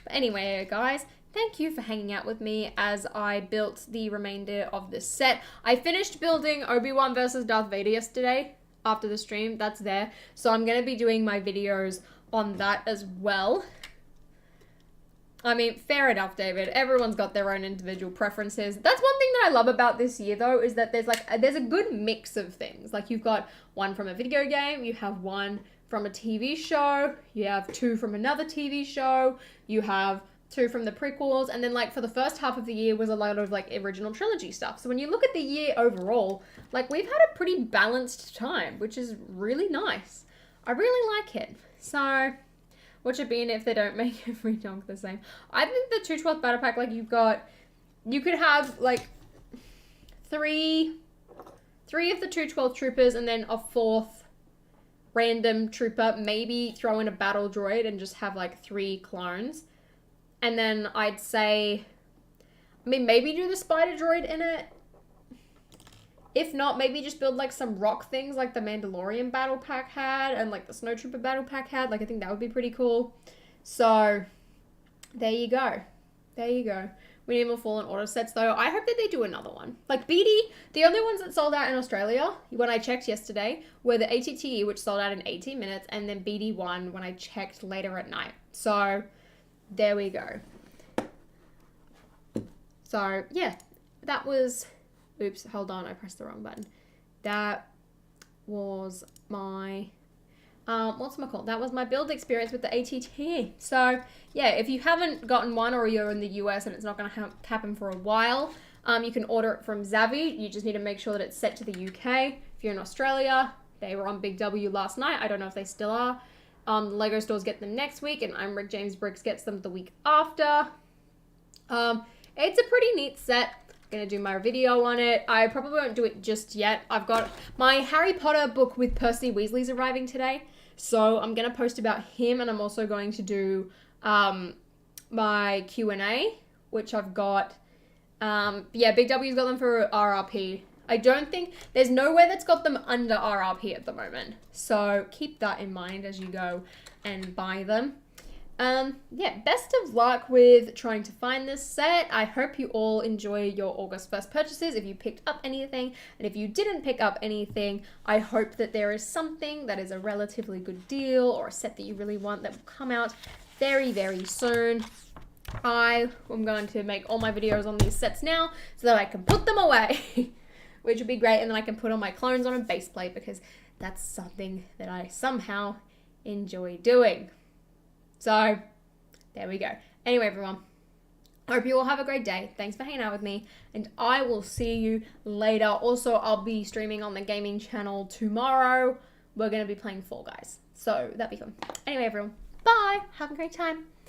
But anyway, guys, thank you for hanging out with me as I built the remainder of this set. I finished building Obi-Wan versus Darth Vader yesterday after the stream. That's there. So I'm going to be doing my videos on that as well. I mean, fair enough, David. Everyone's got their own individual preferences. That's one thing that I love about this year, though, is that there's a good mix of things. Like, you've got one from a video game, you have one from a TV show, you have two from another TV show, you have two from the prequels, and then like for the first half of the year was a lot of like original trilogy stuff. So when you look at the year overall, like we've had a pretty balanced time, which is really nice. I really like it. So watch it being if they don't make every dog the same. I think the 2/12 battle pack, like you could have like three of the 2/12 troopers and then a fourth random trooper, maybe throw in a battle droid and just have like 3 clones. And then I'd say, I mean, maybe do the spider droid in it. If not, maybe just build like some rock things like the Mandalorian battle pack had and like the Snowtrooper battle pack had. Like I think that would be pretty cool. So there you go. There you go. We need more Fallen Order sets though. I hope that they do another one. Like BD, the only ones that sold out in Australia when I checked yesterday were the ATTE, which sold out in 18 minutes, and then BD1 when I checked later at night. So there we go. So yeah, that was, oops, hold on, I pressed the wrong button. That was my, whatchamacallit? That was my build experience with the ATT. So yeah, if you haven't gotten one or you're in the US and it's not going to happen for a while, you can order it from Zavvi. You just need to make sure that it's set to the UK. If you're in Australia, they were on Big W last night. I don't know if they still are. The Lego stores get them next week, and I'm Rick James Bricks gets them the week after. It's a pretty neat set. I'm gonna do my video on it. I probably won't do it just yet. I've got my Harry Potter book with Percy Weasley's arriving today, so I'm gonna post about him, and I'm also going to do my Q&A, which I've got. Yeah, Big W's got them for RRP. I don't think, there's nowhere that's got them under RRP at the moment. So keep that in mind as you go and buy them. Yeah, best of luck with trying to find this set. I hope you all enjoy your August 1st purchases if you picked up anything. And if you didn't pick up anything, I hope that there is something that is a relatively good deal or a set that you really want that will come out very, very soon. I am going to make all my videos on these sets now so that I can put them away. Which would be great, and then I can put all my clones on a base plate because that's something that I somehow enjoy doing. So, there we go. Anyway, everyone, I hope you all have a great day. Thanks for hanging out with me, and I will see you later. Also, I'll be streaming on the gaming channel tomorrow. We're going to be playing Fall Guys, so that'd be fun. Anyway, everyone, bye. Have a great time.